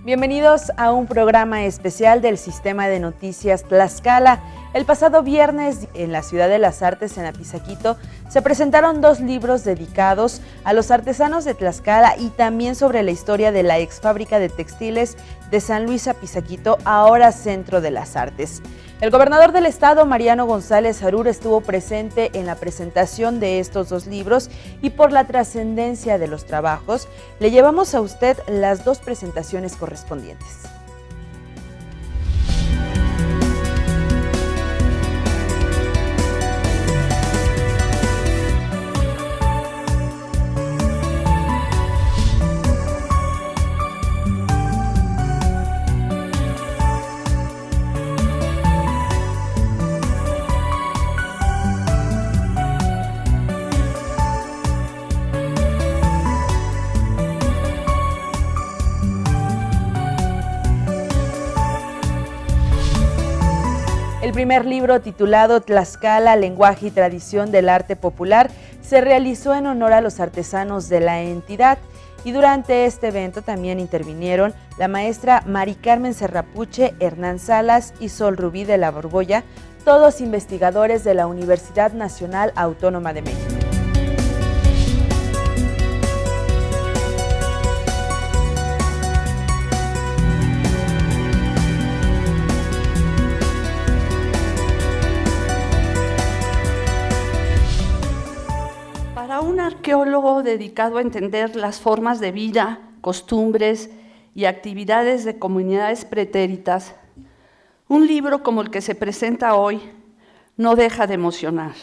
Bienvenidos a un programa especial del Sistema de Noticias Tlaxcala. El pasado viernes, en la Ciudad de las Artes, en Apizaquito, se presentaron 2 libros dedicados a los artesanos de Tlaxcala y también sobre la historia de la ex fábrica de textiles de San Luis Apizaquito, ahora Centro de las Artes. El gobernador del estado, Mariano González Harur, estuvo presente en la presentación de estos 2 libros y por la trascendencia de los trabajos, le llevamos a usted las 2 presentaciones correspondientes. El primer libro, titulado Tlaxcala, lenguaje y tradición del arte popular, se realizó en honor a los artesanos de la entidad y durante este evento también intervinieron la maestra Mari Carmen Serrapuche, Hernán Salas y Sol Rubí de la Borbolla, todos investigadores de la Universidad Nacional Autónoma de México. Para un arqueólogo dedicado a entender las formas de vida, costumbres y actividades de comunidades pretéritas, un libro como el que se presenta hoy no deja de emocionar.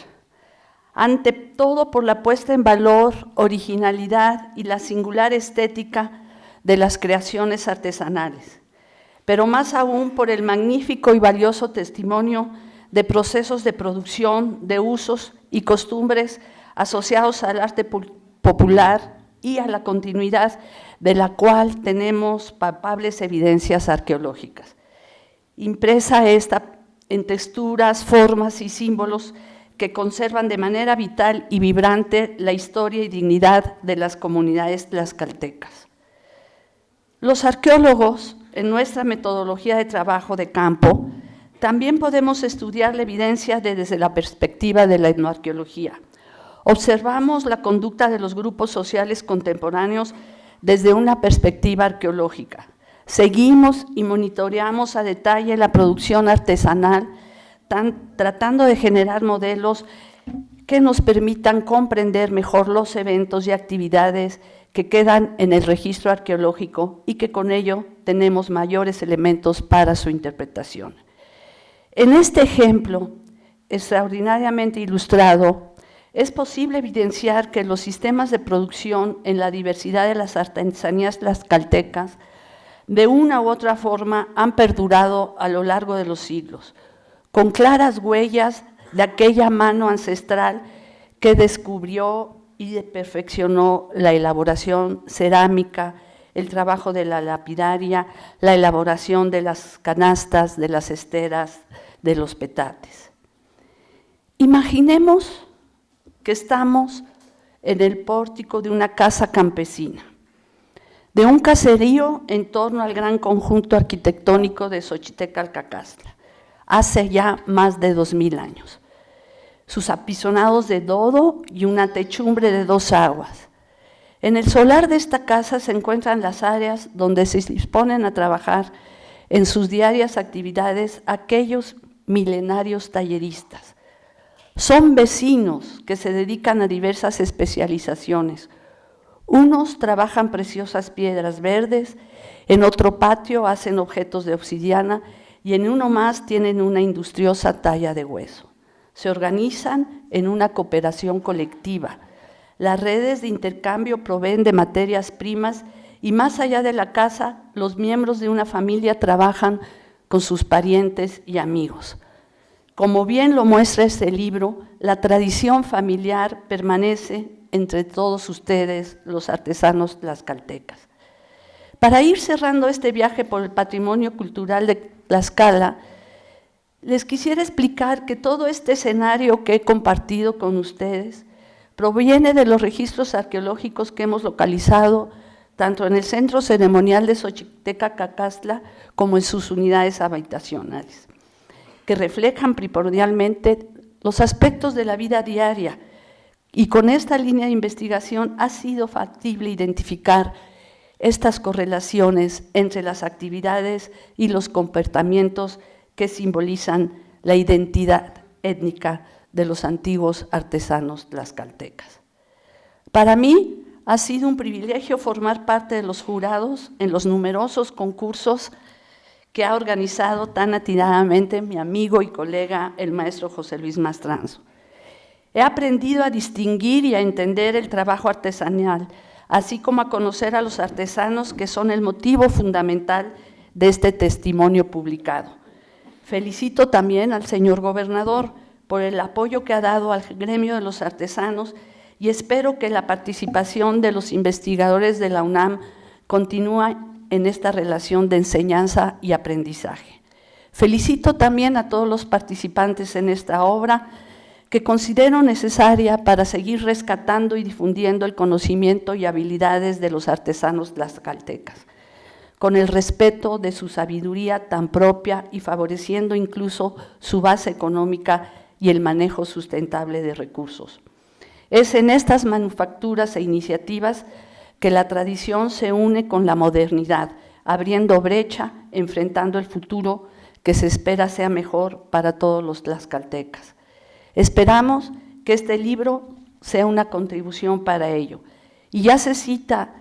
Ante todo por la puesta en valor, originalidad y la singular estética de las creaciones artesanales, pero más aún por el magnífico y valioso testimonio de procesos de producción, de usos y costumbres asociados al arte popular y a la continuidad de la cual tenemos palpables evidencias arqueológicas. Impresa esta en texturas, formas y símbolos que conservan de manera vital y vibrante la historia y dignidad de las comunidades tlaxcaltecas. Los arqueólogos, en nuestra metodología de trabajo de campo, también podemos estudiar la evidencia desde la perspectiva de la etnoarqueología. Observamos la conducta de los grupos sociales contemporáneos desde una perspectiva arqueológica. Seguimos y monitoreamos a detalle la producción artesanal, tratando de generar modelos que nos permitan comprender mejor los eventos y actividades que quedan en el registro arqueológico y que con ello tenemos mayores elementos para su interpretación. En este ejemplo, extraordinariamente ilustrado, es posible evidenciar que los sistemas de producción en la diversidad de las artesanías tlaxcaltecas de una u otra forma han perdurado a lo largo de los siglos, con claras huellas de aquella mano ancestral que descubrió y perfeccionó la elaboración cerámica, el trabajo de la lapidaria, la elaboración de las canastas, de las esteras, de los petates. Imaginemos que estamos en el pórtico de una casa campesina, de un caserío en torno al gran conjunto arquitectónico de Xochitecalcacastla, hace ya más de 2000 años. Sus apisonados de dodo y una techumbre de 2 aguas. En el solar de esta casa se encuentran las áreas donde se disponen a trabajar en sus diarias actividades aquellos milenarios talleristas. Son vecinos que se dedican a diversas especializaciones. Unos trabajan preciosas piedras verdes, en otro patio hacen objetos de obsidiana y en uno más tienen una industriosa talla de hueso. Se organizan en una cooperación colectiva. Las redes de intercambio proveen de materias primas y más allá de la casa, los miembros de una familia trabajan con sus parientes y amigos. Como bien lo muestra este libro, la tradición familiar permanece entre todos ustedes, los artesanos tlaxcaltecas. Para ir cerrando este viaje por el patrimonio cultural de Tlaxcala, les quisiera explicar que todo este escenario que he compartido con ustedes proviene de los registros arqueológicos que hemos localizado tanto en el Centro Ceremonial de Xochiteca Cacastla como en sus unidades habitacionales, que reflejan primordialmente los aspectos de la vida diaria, y con esta línea de investigación ha sido factible identificar estas correlaciones entre las actividades y los comportamientos que simbolizan la identidad étnica de los antiguos artesanos tlaxcaltecas. Para mí ha sido un privilegio formar parte de los jurados en los numerosos concursos que ha organizado tan atinadamente mi amigo y colega, el maestro José Luis Mastranzo. He aprendido a distinguir y a entender el trabajo artesanal, así como a conocer a los artesanos que son el motivo fundamental de este testimonio publicado. Felicito también al señor gobernador por el apoyo que ha dado al gremio de los artesanos y espero que la participación de los investigadores de la UNAM continúe en esta relación de enseñanza y aprendizaje. Felicito también a todos los participantes en esta obra que considero necesaria para seguir rescatando y difundiendo el conocimiento y habilidades de los artesanos tlaxcaltecas, con el respeto de su sabiduría tan propia y favoreciendo incluso su base económica y el manejo sustentable de recursos. Es en estas manufacturas e iniciativas que la tradición se une con la modernidad, abriendo brecha, enfrentando el futuro que se espera sea mejor para todos los tlaxcaltecas. Esperamos que este libro sea una contribución para ello. Y ya se cita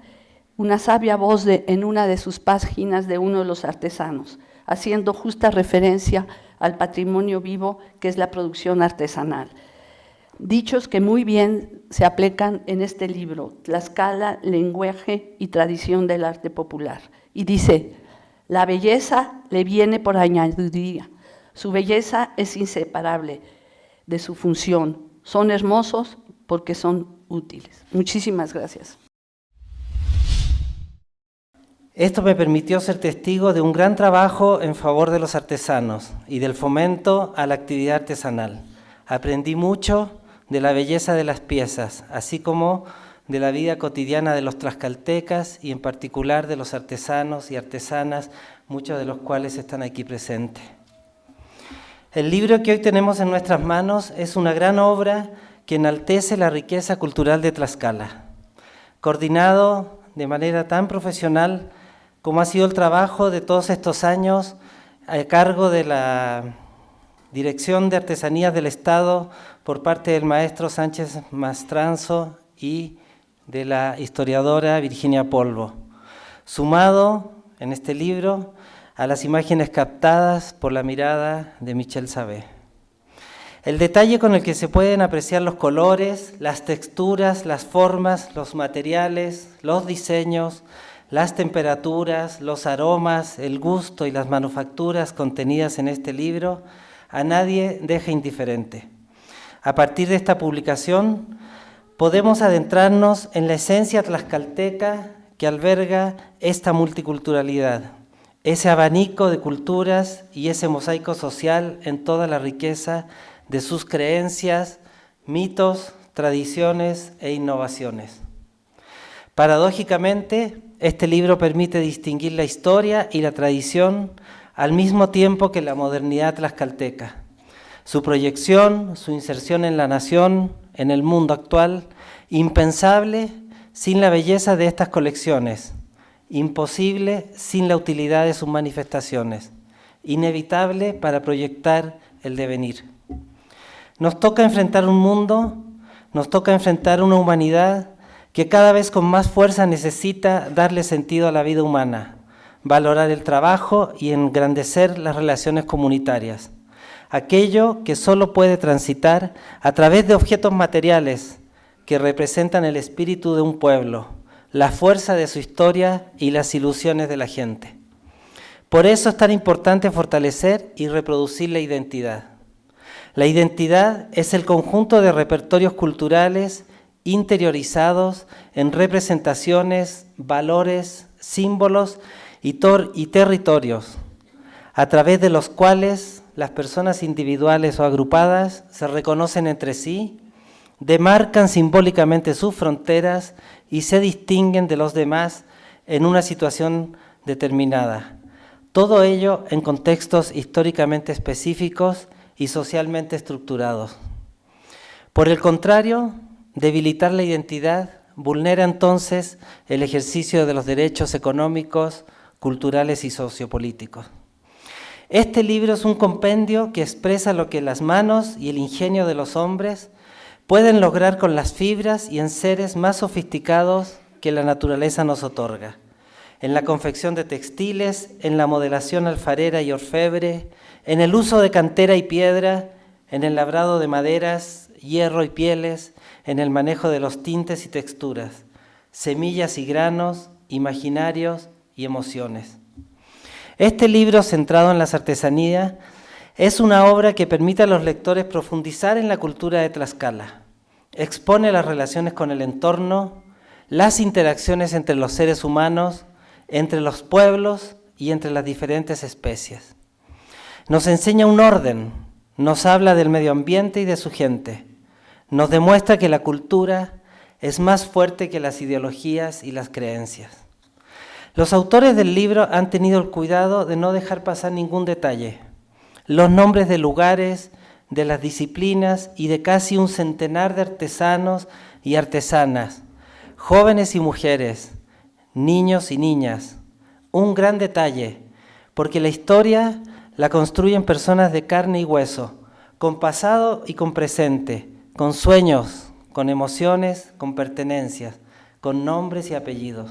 una sabia voz en una de sus páginas de uno de los artesanos, haciendo justa referencia al patrimonio vivo que es la producción artesanal. Dichos que muy bien se aplican en este libro, Tlaxcala, lenguaje y tradición del arte popular. Y dice, la belleza le viene por añadidura, su belleza es inseparable de su función, son hermosos porque son útiles. Muchísimas gracias. Esto me permitió ser testigo de un gran trabajo en favor de los artesanos y del fomento a la actividad artesanal. Aprendí mucho de la belleza de las piezas, así como de la vida cotidiana de los tlaxcaltecas y en particular de los artesanos y artesanas, muchos de los cuales están aquí presentes. El libro que hoy tenemos en nuestras manos es una gran obra que enaltece la riqueza cultural de Tlaxcala, coordinado de manera tan profesional como ha sido el trabajo de todos estos años a cargo de la Dirección de Artesanías del Estado por parte del maestro Sánchez Mastranzo y de la historiadora Virginia Polvo, sumado en este libro a las imágenes captadas por la mirada de Michel Sabé. El detalle con el que se pueden apreciar los colores, las texturas, las formas, los materiales, los diseños, las temperaturas, los aromas, el gusto y las manufacturas contenidas en este libro, a nadie deja indiferente. A partir de esta publicación, podemos adentrarnos en la esencia tlaxcalteca que alberga esta multiculturalidad, ese abanico de culturas y ese mosaico social en toda la riqueza de sus creencias, mitos, tradiciones e innovaciones. Paradójicamente, este libro permite distinguir la historia y la tradición al mismo tiempo que la modernidad tlaxcalteca. Su proyección, su inserción en la nación, en el mundo actual, impensable sin la belleza de estas colecciones, imposible sin la utilidad de sus manifestaciones, inevitable para proyectar el devenir. Nos toca enfrentar un mundo, nos toca enfrentar una humanidad que cada vez con más fuerza necesita darle sentido a la vida humana, valorar el trabajo y engrandecer las relaciones comunitarias. Aquello que solo puede transitar a través de objetos materiales que representan el espíritu de un pueblo, la fuerza de su historia y las ilusiones de la gente. Por eso es tan importante fortalecer y reproducir la identidad. La identidad es el conjunto de repertorios culturales interiorizados en representaciones, valores, símbolos y territorios, a través de los cuales las personas individuales o agrupadas se reconocen entre sí, demarcan simbólicamente sus fronteras y se distinguen de los demás en una situación determinada. Todo ello en contextos históricamente específicos y socialmente estructurados. Por el contrario, debilitar la identidad vulnera entonces el ejercicio de los derechos económicos, culturales y sociopolíticos. Este libro es un compendio que expresa lo que las manos y el ingenio de los hombres pueden lograr con las fibras y enseres más sofisticados que la naturaleza nos otorga. En la confección de textiles, en la modelación alfarera y orfebre, en el uso de cantera y piedra, en el labrado de maderas, hierro y pieles, en el manejo de los tintes y texturas, semillas y granos, imaginarios y emociones. Este libro, centrado en las artesanías, es una obra que permite a los lectores profundizar en la cultura de Tlaxcala. Expone las relaciones con el entorno, las interacciones entre los seres humanos, entre los pueblos y entre las diferentes especies. Nos enseña un orden, nos habla del medio ambiente y de su gente. Nos demuestra que la cultura es más fuerte que las ideologías y las creencias. Los autores del libro han tenido el cuidado de no dejar pasar ningún detalle. Los nombres de lugares, de las disciplinas y de casi un centenar de artesanos y artesanas, jóvenes y mujeres, niños y niñas. Un gran detalle, porque la historia la construyen personas de carne y hueso, con pasado y con presente, con sueños, con emociones, con pertenencias, con nombres y apellidos.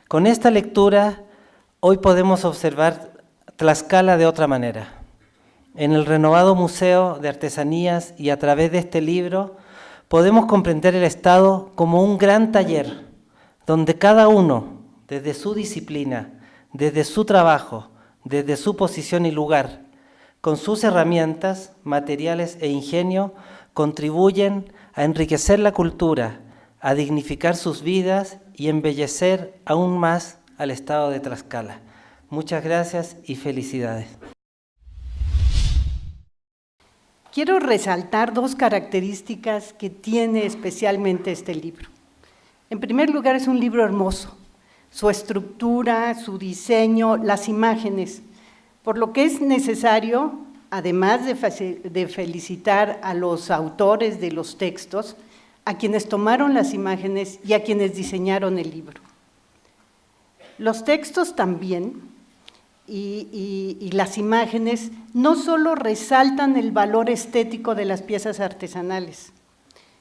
Con esta lectura, hoy podemos observar Tlaxcala de otra manera. En el renovado Museo de Artesanías y a través de este libro, podemos comprender el Estado como un gran taller, donde cada uno, desde su disciplina, desde su trabajo, desde su posición y lugar, con sus herramientas, materiales e ingenio, contribuyen a enriquecer la cultura, a dignificar sus vidas y embellecer aún más al Estado de Tlaxcala. Muchas gracias y felicidades. Quiero resaltar dos características que tiene especialmente este libro. En primer lugar, es un libro hermoso. Su estructura, su diseño, las imágenes, por lo que es necesario, además de felicitar a los autores de los textos, a quienes tomaron las imágenes y a quienes diseñaron el libro. Los textos también y las imágenes no solo resaltan el valor estético de las piezas artesanales,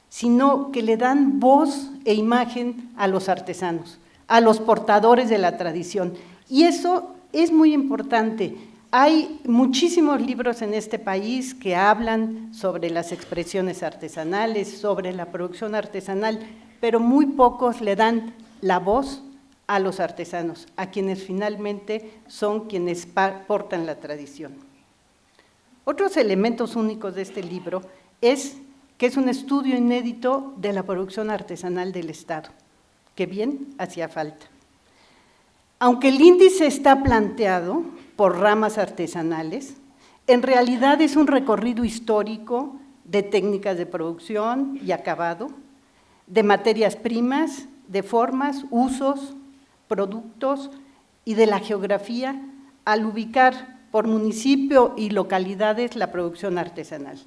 sino que le dan voz e imagen a los artesanos, a los portadores de la tradición. Y eso es muy importante. Hay muchísimos libros en este país que hablan sobre las expresiones artesanales, sobre la producción artesanal, pero muy pocos le dan la voz a los artesanos, a quienes finalmente son quienes portan la tradición. Otros elementos únicos de este libro es que es un estudio inédito de la producción artesanal del Estado, que bien hacía falta. Aunque el índice está planteado por ramas artesanales, en realidad es un recorrido histórico de técnicas de producción y acabado, de materias primas, de formas, usos, productos y de la geografía al ubicar por municipio y localidades la producción artesanal.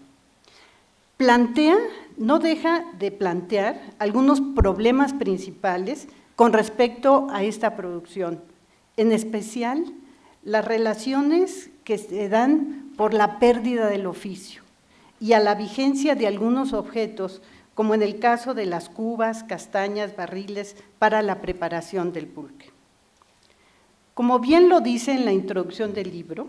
No deja de plantear algunos problemas principales con respecto a esta producción, en especial las relaciones que se dan por la pérdida del oficio y a la vigencia de algunos objetos, como en el caso de las cubas, castañas, barriles para la preparación del pulque. Como bien lo dice en la introducción del libro,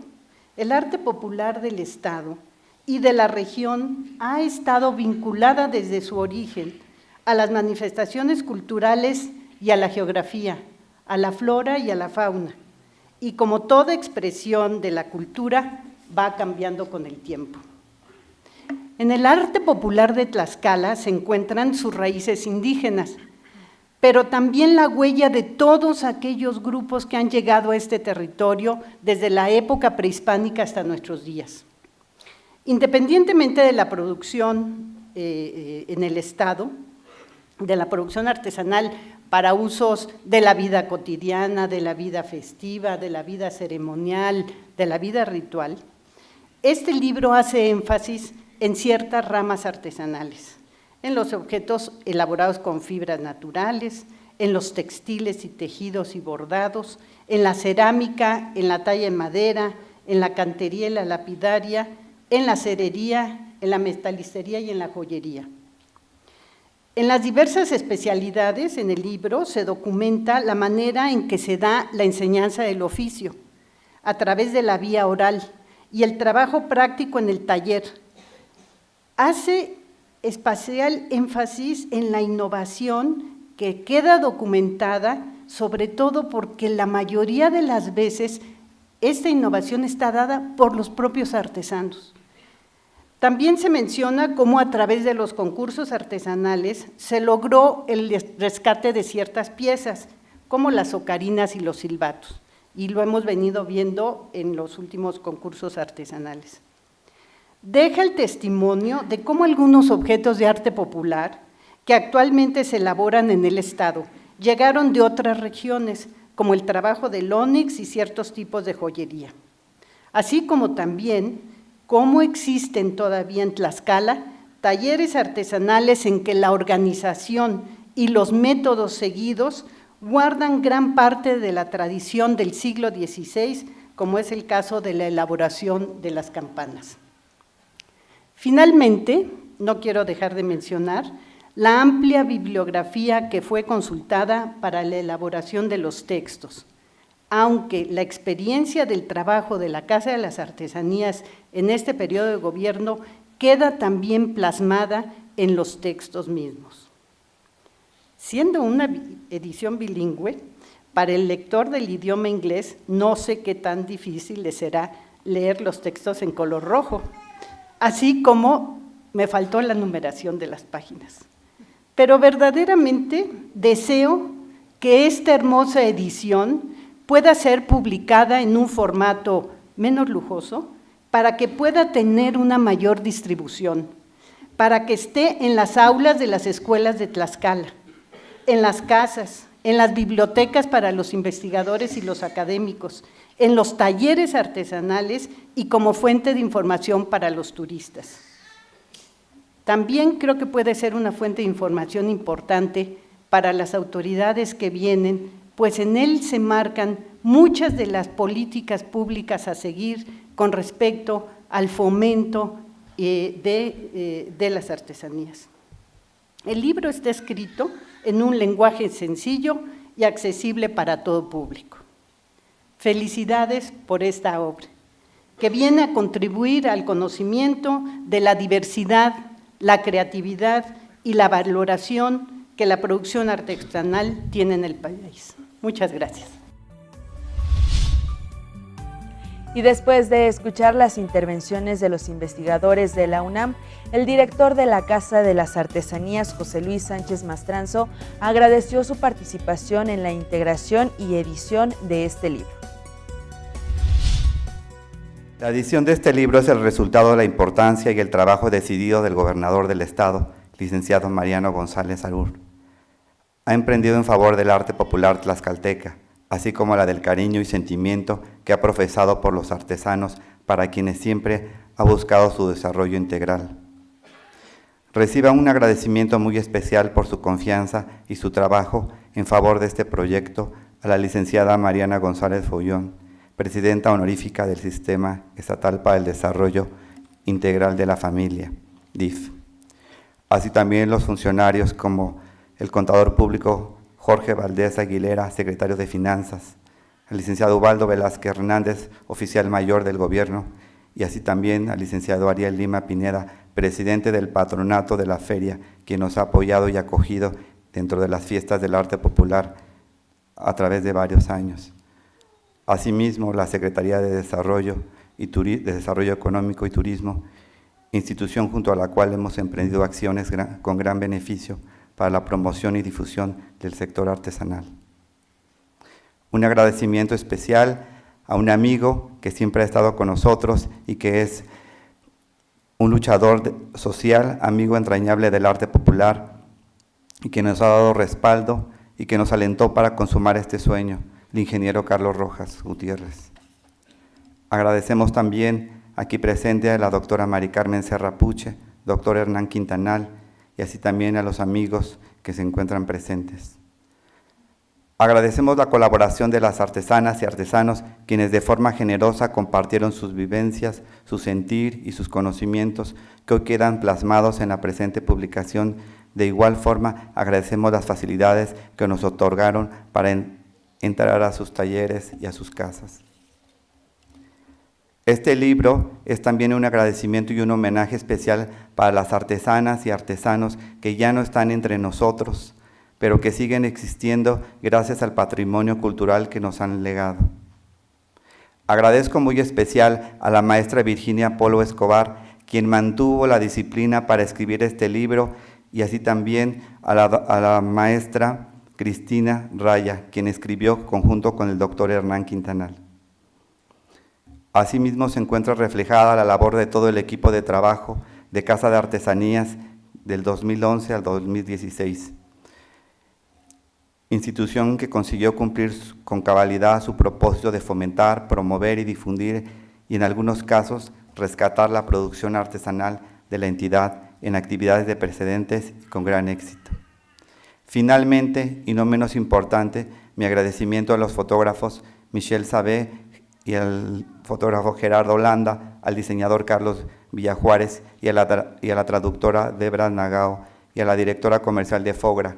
el arte popular del Estado y de la región ha estado vinculada desde su origen a las manifestaciones culturales y a la geografía, a la flora y a la fauna, y como toda expresión de la cultura va cambiando con el tiempo. En el arte popular de Tlaxcala se encuentran sus raíces indígenas, pero también la huella de todos aquellos grupos que han llegado a este territorio desde la época prehispánica hasta nuestros días. Independientemente de la producción en el Estado, de la producción artesanal para usos de la vida cotidiana, de la vida festiva, de la vida ceremonial, de la vida ritual, este libro hace énfasis en ciertas ramas artesanales, en los objetos elaborados con fibras naturales, en los textiles y tejidos y bordados, en la cerámica, en la talla en madera, en la cantería y la lapidaria, en la cerería, en la metalistería y en la joyería. En las diversas especialidades en el libro se documenta la manera en que se da la enseñanza del oficio, a través de la vía oral y el trabajo práctico en el taller. Hace especial énfasis en la innovación que queda documentada, sobre todo porque la mayoría de las veces esta innovación está dada por los propios artesanos. También se menciona cómo a través de los concursos artesanales se logró el rescate de ciertas piezas, como las ocarinas y los silbatos, y lo hemos venido viendo en los últimos concursos artesanales. Deja el testimonio de cómo algunos objetos de arte popular que actualmente se elaboran en el Estado llegaron de otras regiones, como el trabajo del ónix y ciertos tipos de joyería. Así como también cómo existen todavía en Tlaxcala talleres artesanales en que la organización y los métodos seguidos guardan gran parte de la tradición del siglo XVI, como es el caso de la elaboración de las campanas. Finalmente, no quiero dejar de mencionar la amplia bibliografía que fue consultada para la elaboración de los textos, aunque la experiencia del trabajo de la Casa de las Artesanías en este periodo de gobierno queda también plasmada en los textos mismos. Siendo una edición bilingüe, para el lector del idioma inglés no sé qué tan difícil le será leer los textos en color rojo, así como me faltó la numeración de las páginas. Pero verdaderamente deseo que esta hermosa edición pueda ser publicada en un formato menos lujoso para que pueda tener una mayor distribución, para que esté en las aulas de las escuelas de Tlaxcala, en las casas, en las bibliotecas para los investigadores y los académicos, en los talleres artesanales y como fuente de información para los turistas. También creo que puede ser una fuente de información importante para las autoridades que vienen, pues en él se marcan muchas de las políticas públicas a seguir con respecto al fomento de las artesanías. El libro está escrito en un lenguaje sencillo y accesible para todo público. Felicidades por esta obra, que viene a contribuir al conocimiento de la diversidad, la creatividad y la valoración que la producción artesanal tiene en el país. Muchas gracias. Y después de escuchar las intervenciones de los investigadores de la UNAM, el director de la Casa de las Artesanías, José Luis Sánchez Mastranzo, agradeció su participación en la integración y edición de este libro. La edición de este libro es el resultado de la importancia y el trabajo decidido del gobernador del Estado, licenciado Mariano González Arur. Ha emprendido en favor del arte popular tlaxcalteca, así como la del cariño y sentimiento que ha profesado por los artesanos, para quienes siempre ha buscado su desarrollo integral. Reciba un agradecimiento muy especial por su confianza y su trabajo en favor de este proyecto a la licenciada Mariana González Follón, presidenta honorífica del Sistema Estatal para el Desarrollo Integral de la Familia, DIF. Así también los funcionarios como el contador público Jorge Valdés Aguilera, secretario de Finanzas, el licenciado Ubaldo Velázquez Hernández, oficial mayor del gobierno, y así también al licenciado Ariel Lima Pineda, presidente del patronato de la feria, quien nos ha apoyado y acogido dentro de las fiestas del arte popular a través de varios años. Asimismo, la Secretaría de Desarrollo Económico y Turismo, institución junto a la cual hemos emprendido acciones con gran beneficio para la promoción y difusión del sector artesanal. Un agradecimiento especial a un amigo que siempre ha estado con nosotros y que es un luchador social, amigo entrañable del arte popular y que nos ha dado respaldo y que nos alentó para consumar este sueño, el ingeniero Carlos Rojas Gutiérrez. Agradecemos también aquí presente a la doctora Mari Carmen Serra Puche, doctor Hernán Quintanal, y así también a los amigos que se encuentran presentes. Agradecemos la colaboración de las artesanas y artesanos, quienes de forma generosa compartieron sus vivencias, su sentir y sus conocimientos, que hoy quedan plasmados en la presente publicación. De igual forma, agradecemos las facilidades que nos otorgaron para entrar a sus talleres y a sus casas. Este libro es también un agradecimiento y un homenaje especial para las artesanas y artesanos que ya no están entre nosotros, pero que siguen existiendo gracias al patrimonio cultural que nos han legado. Agradezco muy especial a la maestra Virginia Polo Escobar, quien mantuvo la disciplina para escribir este libro, y así también a la maestra Cristina Raya, quien escribió conjunto con el doctor Hernán Quintanal. Asimismo se encuentra reflejada la labor de todo el equipo de trabajo de Casa de Artesanías del 2011 al 2016, institución que consiguió cumplir con cabalidad su propósito de fomentar, promover y difundir, y en algunos casos rescatar la producción artesanal de la entidad en actividades de precedentes con gran éxito. Finalmente, y no menos importante, mi agradecimiento a los fotógrafos Michelle Sabé y al fotógrafo Gerardo Landa, al diseñador Carlos Villajuárez y a la traductora Debra Nagao y a la directora comercial de Fogra,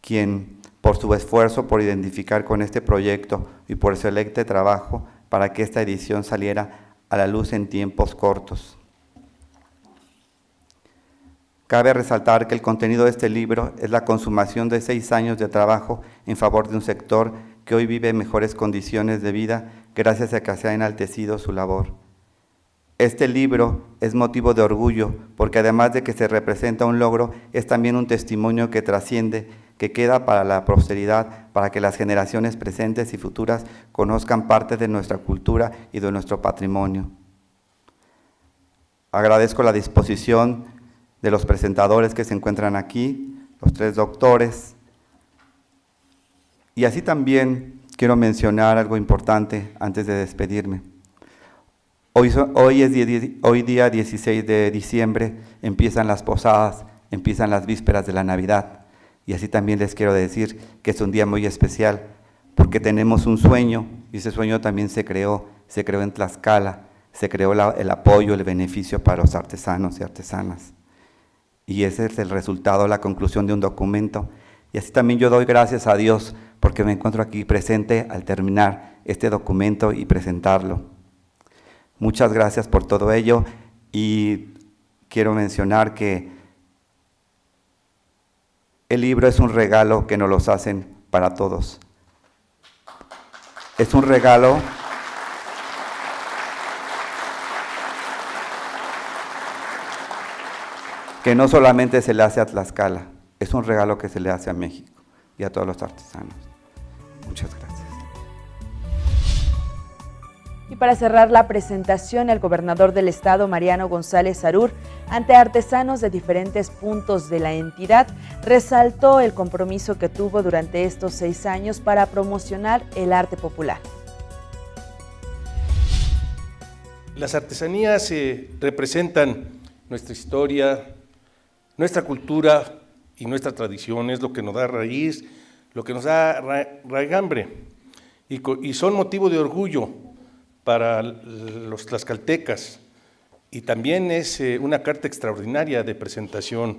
quien por su esfuerzo por identificar con este proyecto y por su excelente trabajo para que esta edición saliera a la luz en tiempos cortos. Cabe resaltar que el contenido de este libro es la consumación de 6 años de trabajo en favor de un sector que hoy vive mejores condiciones de vida gracias a que se ha enaltecido su labor. Este libro es motivo de orgullo porque además de que se representa un logro, es también un testimonio que trasciende, que queda para la posteridad, para que las generaciones presentes y futuras conozcan parte de nuestra cultura y de nuestro patrimonio. Agradezco la disposición de los presentadores que se encuentran aquí, los 3 doctores, y así también quiero mencionar algo importante antes de despedirme. Hoy día 16 de diciembre empiezan las posadas, empiezan las vísperas de la Navidad, y así también les quiero decir que es un día muy especial, porque tenemos un sueño, y ese sueño también se creó en Tlaxcala, se creó el apoyo, el beneficio para los artesanos y artesanas. Y ese es el resultado, la conclusión de un documento. Y así también yo doy gracias a Dios porque me encuentro aquí presente al terminar este documento y presentarlo. Muchas gracias por todo ello, y quiero mencionar que el libro es un regalo que nos los hacen para todos. Es un regalo que no solamente se le hace a Tlaxcala, es un regalo que se le hace a México y a todos los artesanos. Muchas gracias. Y para cerrar la presentación, el gobernador del estado, Mariano González Arur, ante artesanos de diferentes puntos de la entidad, resaltó el compromiso que tuvo durante estos 6 años para promocionar el arte popular. Las artesanías representan nuestra historia, nuestra cultura y nuestra tradición, es lo que nos da raíz, lo que nos da raigambre, y son motivo de orgullo para los tlaxcaltecas, y también es una carta extraordinaria de presentación.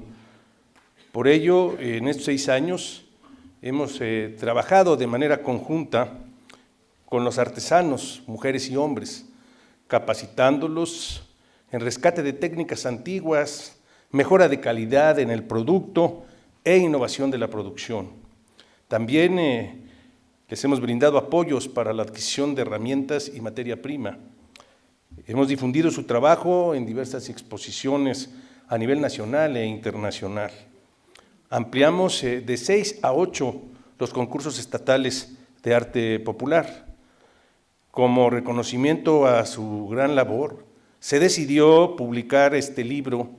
Por ello, en estos 6 años hemos trabajado de manera conjunta con los artesanos, mujeres y hombres, capacitándolos en rescate de técnicas antiguas, mejora de calidad en el producto e innovación de la producción. También les hemos brindado apoyos para la adquisición de herramientas y materia prima. Hemos difundido su trabajo en diversas exposiciones a nivel nacional e internacional. Ampliamos de 6 a 8 los concursos estatales de arte popular. Como reconocimiento a su gran labor, se decidió publicar este libro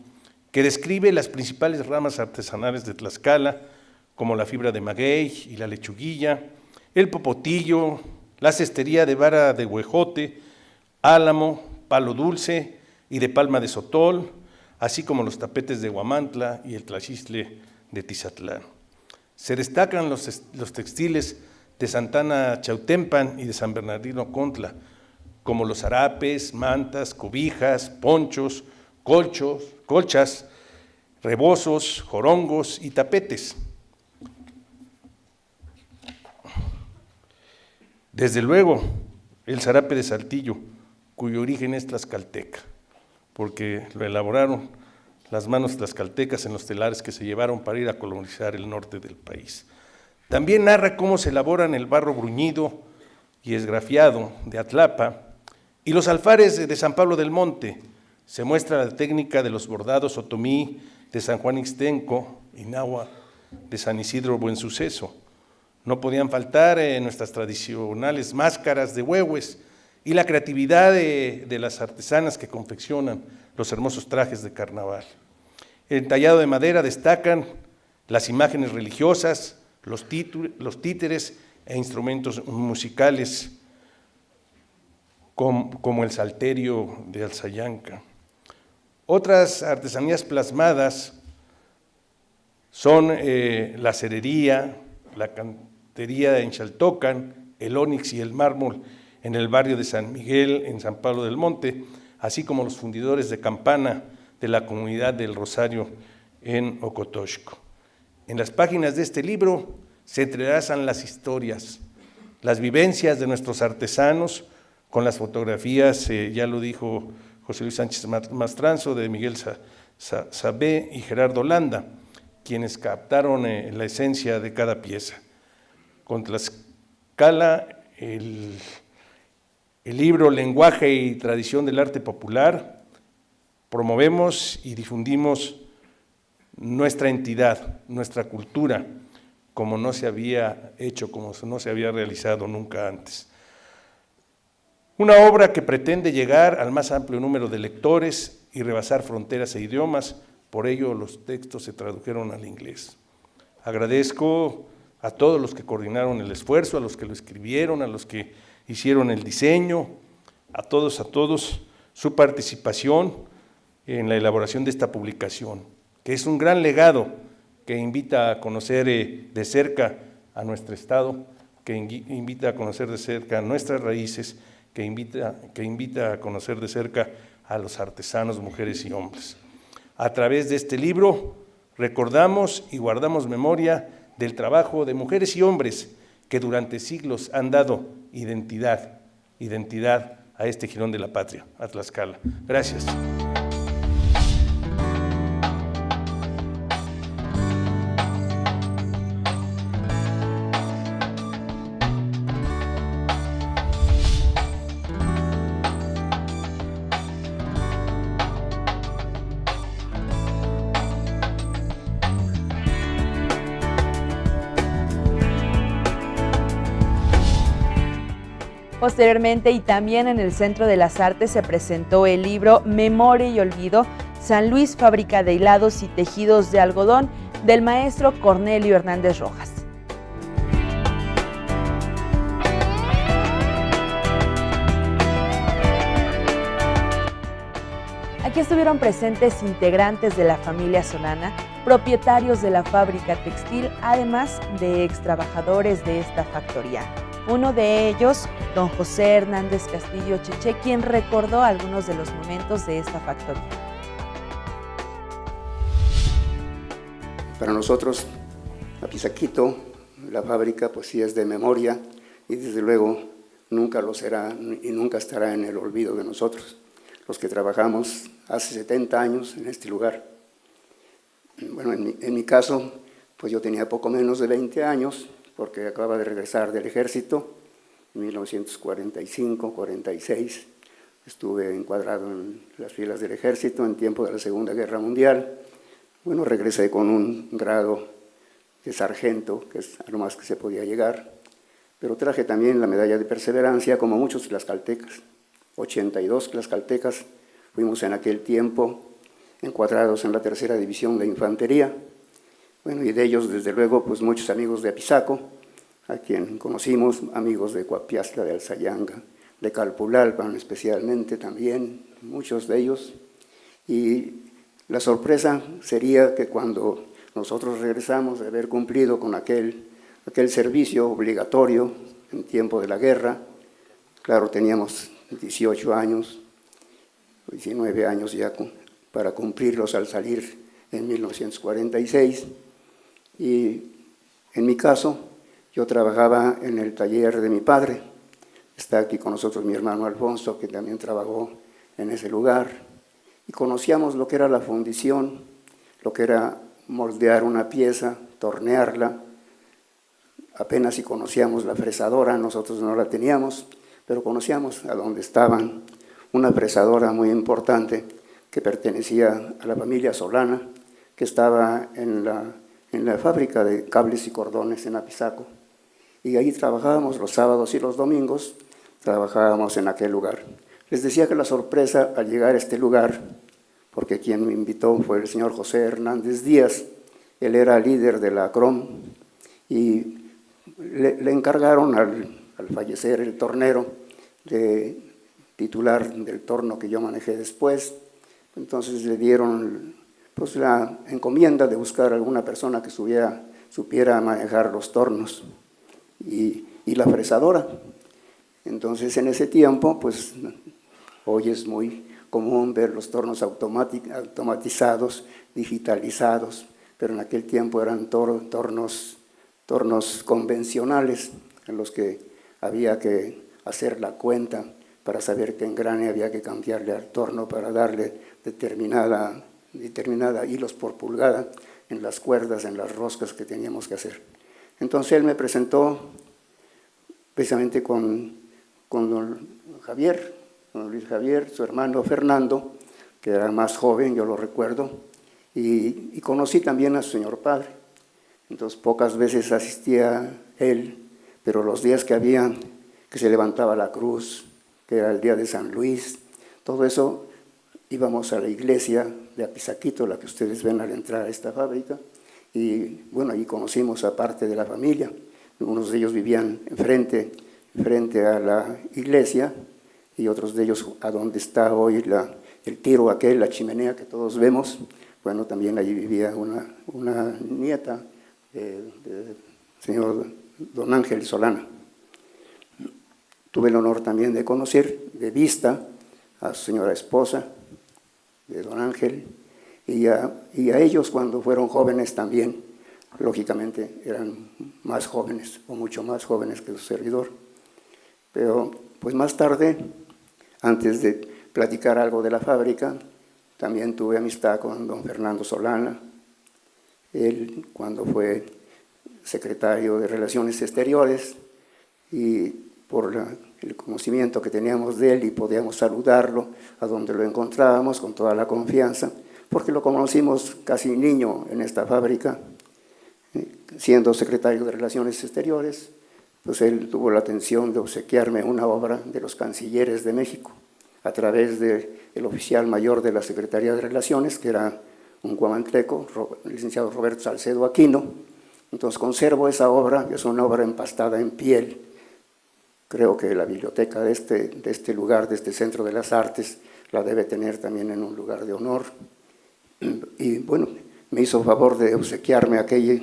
que describe las principales ramas artesanales de Tlaxcala, como la fibra de maguey y la lechuguilla, el popotillo, la cestería de vara de huejote, álamo, palo dulce y de palma de sotol, así como los tapetes de Huamantla y el tlaxistle de Tizatlán. Se destacan los textiles de Santana Chautempan y de San Bernardino Contla, como los harapes, mantas, cobijas, ponchos, colchas, rebozos, jorongos y tapetes. Desde luego, el zarape de Saltillo, cuyo origen es tlaxcalteca, porque lo elaboraron las manos tlaxcaltecas en los telares que se llevaron para ir a colonizar el norte del país. También narra cómo se elaboran el barro bruñido y esgrafiado de Atlapa y los alfares de San Pablo del Monte. Se muestra la técnica de los bordados otomí de San Juan Ixtenco y nahua de San Isidro Buensuceso. No podían faltar nuestras tradicionales máscaras de huehues y la creatividad de las artesanas que confeccionan los hermosos trajes de carnaval. En tallado de madera destacan las imágenes religiosas, los títeres e instrumentos musicales como el salterio de Alzayanca. Otras artesanías plasmadas son la cerería, la cantería en Xaltocan, el ónix y el mármol en el barrio de San Miguel, en San Pablo del Monte, así como los fundidores de campana de la comunidad del Rosario en Ocotoxco. En las páginas de este libro se entrelazan las historias, las vivencias de nuestros artesanos, con las fotografías, ya lo dijo José Luis Sánchez Mastranzo, de Miguel Sabé y Gerardo Landa, quienes captaron la esencia de cada pieza. Con Tlaxcala, el libro Lenguaje y Tradición del Arte Popular, promovemos y difundimos nuestra entidad, nuestra cultura, como no se había hecho, como no se había realizado nunca antes. Una obra que pretende llegar al más amplio número de lectores y rebasar fronteras e idiomas, por ello los textos se tradujeron al inglés. Agradezco a todos los que coordinaron el esfuerzo, a los que lo escribieron, a los que hicieron el diseño, a todos su participación en la elaboración de esta publicación, que es un gran legado que invita a conocer de cerca a nuestro Estado, que invita a conocer de cerca nuestras raíces, que invita a conocer de cerca a los artesanos, mujeres y hombres. A través de este libro recordamos y guardamos memoria del trabajo de mujeres y hombres que durante siglos han dado identidad a este jirón de la patria, a Tlaxcala. Gracias. Posteriormente y también en el Centro de las Artes se presentó el libro Memoria y Olvido, San Luis, fábrica de hilados y tejidos de algodón, del maestro Cornelio Hernández Rojas. Aquí estuvieron presentes integrantes de la familia Solana, propietarios de la fábrica textil, además de extrabajadores de esta factoría. Uno de ellos, don José Hernández Castillo Cheche, quien recordó algunos de los momentos de esta factoría. Para nosotros, Apizaquito, la fábrica, pues sí es de memoria y desde luego nunca lo será y nunca estará en el olvido de nosotros, los que trabajamos hace 70 años en este lugar. Bueno, en mi caso, pues yo tenía poco menos de 20 años, porque acababa de regresar del ejército, en 1945-46. Estuve encuadrado en las filas del ejército en tiempo de la Segunda Guerra Mundial. Bueno, regresé con un grado de sargento, que es a lo más que se podía llegar, pero traje también la medalla de perseverancia, como muchos tlaxcaltecas. 82 tlaxcaltecas fuimos en aquel tiempo encuadrados en la 3ª División de Infantería. Bueno, y de ellos, desde luego, pues muchos amigos de Apizaco, a quien conocimos, amigos de Coapiaxtla, de Alzayanga, de Calpulalpan especialmente también, muchos de ellos. Y la sorpresa sería que cuando nosotros regresamos de haber cumplido con aquel servicio obligatorio en tiempo de la guerra, claro, teníamos 18 años, 19 años ya para cumplirlos al salir en 1946, y en mi caso, yo trabajaba en el taller de mi padre. Está aquí con nosotros mi hermano Alfonso, que también trabajó en ese lugar, y conocíamos lo que era la fundición, lo que era moldear una pieza, tornearla. Apenas si conocíamos la fresadora, nosotros no la teníamos, pero conocíamos a dónde estaban. Una fresadora muy importante que pertenecía a la familia Solana, que estaba en la fábrica de cables y cordones en Apizaco. Y ahí trabajábamos los sábados y los domingos, trabajábamos en aquel lugar. Les decía que la sorpresa al llegar a este lugar, porque quien me invitó fue el señor José Hernández Díaz, él era líder de la CROM, y le encargaron al fallecer el tornero de titular del torno que yo manejé después. Entonces le dieron pues la encomienda de buscar alguna persona que supiera manejar los tornos y la fresadora. Entonces en ese tiempo, pues hoy es muy común ver los tornos automatizados, digitalizados, pero en aquel tiempo eran tornos convencionales en los que había que hacer la cuenta para saber qué engrane había que cambiarle al torno para darle determinada hilos por pulgada en las cuerdas, en las roscas que teníamos que hacer. Entonces él me presentó precisamente con don Javier, don Luis Javier, su hermano Fernando, que era más joven, yo lo recuerdo, y conocí también a su señor padre. Entonces pocas veces asistía él, pero los días que se levantaba la cruz, que era el día de San Luis, todo eso, íbamos a la iglesia de Apizaquito, la que ustedes ven al entrar a esta fábrica, y bueno, ahí conocimos a parte de la familia. Unos de ellos vivían frente a la iglesia, y otros de ellos a donde está hoy el tiro aquel, la chimenea que todos vemos. Bueno, también allí vivía una nieta del señor don Ángel Solana. Tuve el honor también de conocer de vista a su señora esposa, de don Ángel, y a ellos cuando fueron jóvenes también, lógicamente eran más jóvenes, o mucho más jóvenes que su servidor. Pero pues más tarde, antes de platicar algo de la fábrica, también tuve amistad con don Fernando Solana. Él, cuando fue secretario de Relaciones Exteriores, y por el conocimiento que teníamos de él y podíamos saludarlo a donde lo encontrábamos con toda la confianza, porque lo conocimos casi niño en esta fábrica, siendo secretario de Relaciones Exteriores, pues él tuvo la atención de obsequiarme una obra de los cancilleres de México, a través del oficial mayor de la Secretaría de Relaciones, que era un guamantleco, el licenciado Roberto Salcedo Aquino. Entonces conservo esa obra, que es una obra empastada en piel. Creo que la biblioteca de este lugar, de este Centro de las Artes, la debe tener también en un lugar de honor. Y bueno, me hizo favor de obsequiarme aquella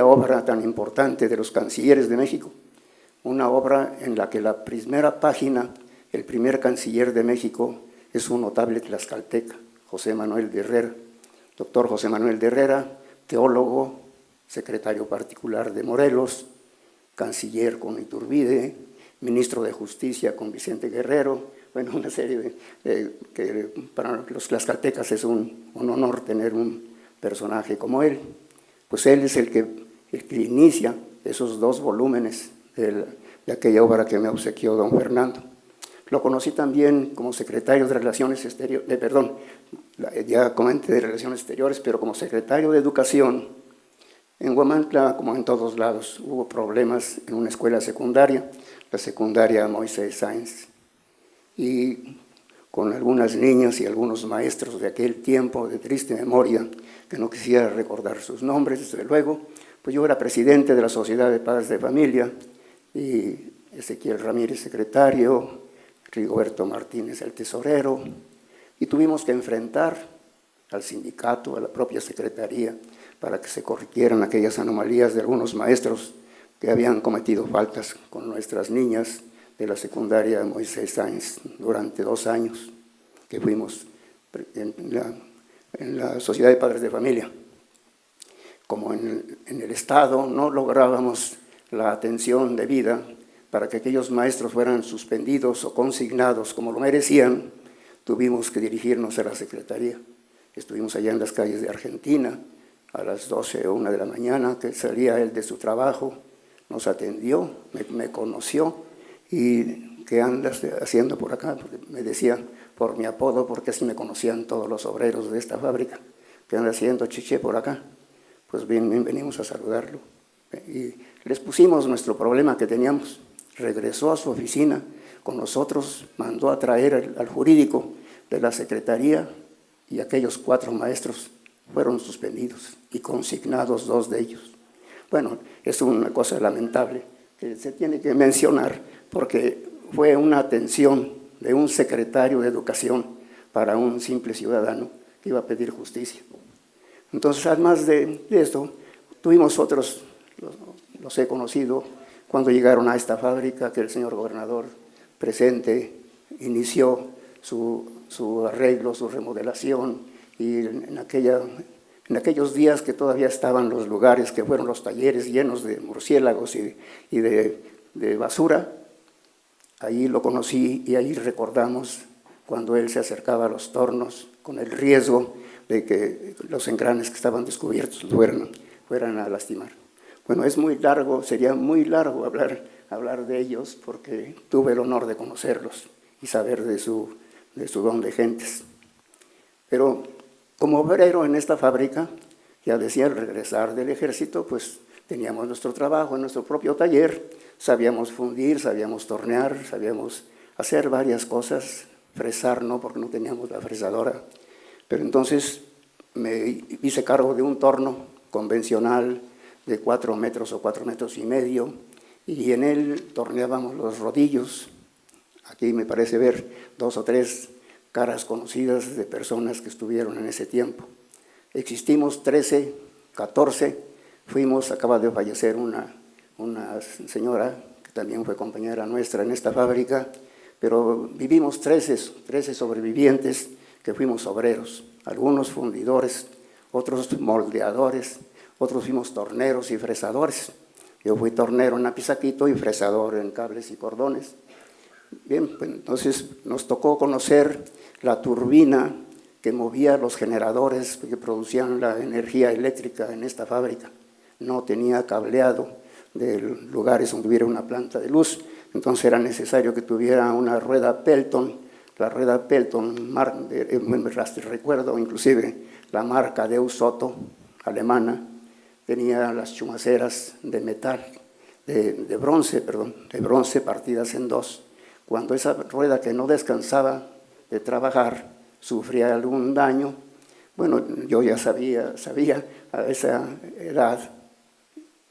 obra tan importante de los cancilleres de México, una obra en la que la primera página, el primer canciller de México, es un notable tlaxcalteca, José Manuel de Herrera, doctor José Manuel de Herrera, teólogo, secretario particular de Morelos, canciller con Iturbide, ministro de Justicia con Vicente Guerrero. Bueno, una serie que para los tlaxcaltecas es un honor tener un personaje como él. Pues él es el que inicia esos 2 volúmenes de aquella obra que me obsequió don Fernando. Lo conocí también como secretario de Relaciones Exteriores, ya comenté de Relaciones Exteriores, pero como secretario de Educación. En Huamantla, como en todos lados, hubo problemas en una escuela secundaria, la secundaria Moisés Sáenz. Y con algunas niñas y algunos maestros de aquel tiempo de triste memoria, que no quisiera recordar sus nombres, desde luego. Pues yo era presidente de la Sociedad de Padres de Familia, y Ezequiel Ramírez, secretario, Rigoberto Martínez, el tesorero, y tuvimos que enfrentar al sindicato, a la propia secretaría, para que se corrigieran aquellas anomalías de algunos maestros que habían cometido faltas con nuestras niñas de la secundaria Moisés Sáenz durante 2 años que fuimos en la Sociedad de Padres de Familia. Como en el Estado no lográbamos la atención debida para que aquellos maestros fueran suspendidos o consignados como lo merecían, tuvimos que dirigirnos a la Secretaría. Estuvimos allá en las calles de Argentina a las 12 o 1 de la mañana, que salía él de su trabajo, nos atendió, me conoció, y ¿qué andas haciendo por acá? Porque me decía por mi apodo, porque así me conocían todos los obreros de esta fábrica. ¿Qué anda haciendo, Chiché, por acá? Pues bien, venimos a saludarlo. Y les pusimos nuestro problema que teníamos. Regresó a su oficina con nosotros, mandó a traer al jurídico de la Secretaría, y aquellos 4 maestros fueron suspendidos y consignados 2 de ellos. Bueno, es una cosa lamentable que se tiene que mencionar, porque fue una atención de un secretario de Educación para un simple ciudadano que iba a pedir justicia. Entonces, además de esto, tuvimos otros, los he conocido, cuando llegaron a esta fábrica, que el señor gobernador presente inició su arreglo, su remodelación, y en aquellos días que todavía estaban los lugares que fueron los talleres llenos de murciélagos y de basura, ahí lo conocí y ahí recordamos cuando él se acercaba a los tornos con el riesgo de que los engranes que estaban descubiertos fueran a lastimar. Bueno, es muy largo, sería muy largo hablar de ellos, porque tuve el honor de conocerlos y saber de su don de gentes. Pero como obrero en esta fábrica, ya decía, al regresar del ejército, pues teníamos nuestro trabajo en nuestro propio taller, sabíamos fundir, sabíamos tornear, sabíamos hacer varias cosas, fresar no, porque no teníamos la fresadora, pero entonces me hice cargo de un torno convencional de 4 metros o 4 metros y medio, y en él torneábamos los rodillos. Aquí me parece ver 2 o 3 caras conocidas de personas que estuvieron en ese tiempo. Existimos 13, 14, acaba de fallecer una señora que también fue compañera nuestra en esta fábrica, pero vivimos 13 sobrevivientes que fuimos obreros, algunos fundidores, otros moldeadores, otros fuimos torneros y fresadores. Yo fui tornero en Apizaquito y fresador en cables y cordones. Bien, pues entonces nos tocó conocer la turbina que movía los generadores que producían la energía eléctrica en esta fábrica. No tenía cableado de lugares donde hubiera una planta de luz, entonces era necesario que tuviera una rueda Pelton. La rueda Pelton, recuerdo inclusive la marca Deus Otto, alemana, tenía las chumaceras de metal, de bronce partidas en 2. Cuando esa rueda, que no descansaba de trabajar, sufría algún daño, bueno, yo ya sabía a esa edad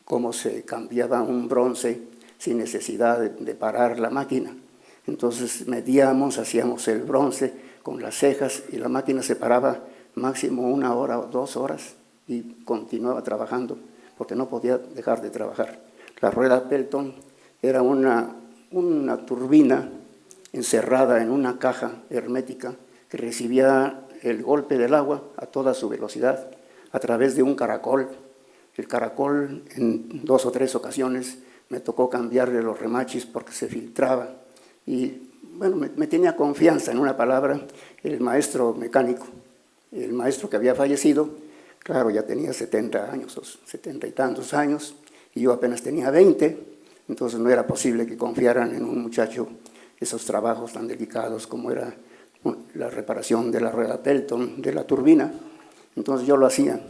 cómo se cambiaba un bronce sin necesidad de parar la máquina. Entonces medíamos, hacíamos el bronce con las cejas, y la máquina se paraba máximo 1 hora o 2 horas y continuaba trabajando, porque no podía dejar de trabajar. La rueda Pelton era una turbina encerrada en una caja hermética que recibía el golpe del agua a toda su velocidad a través de un caracol. El caracol, en 2 o 3 ocasiones me tocó cambiarle los remachis porque se filtraba, y bueno, me tenía confianza, en una palabra, el maestro mecánico, el maestro que había fallecido. Claro, ya tenía 70 años, o 70 y tantos años, y yo apenas tenía 20, entonces no era posible que confiaran en un muchacho esos trabajos tan delicados como era la reparación de la rueda Pelton, de la turbina. Entonces yo lo hacía.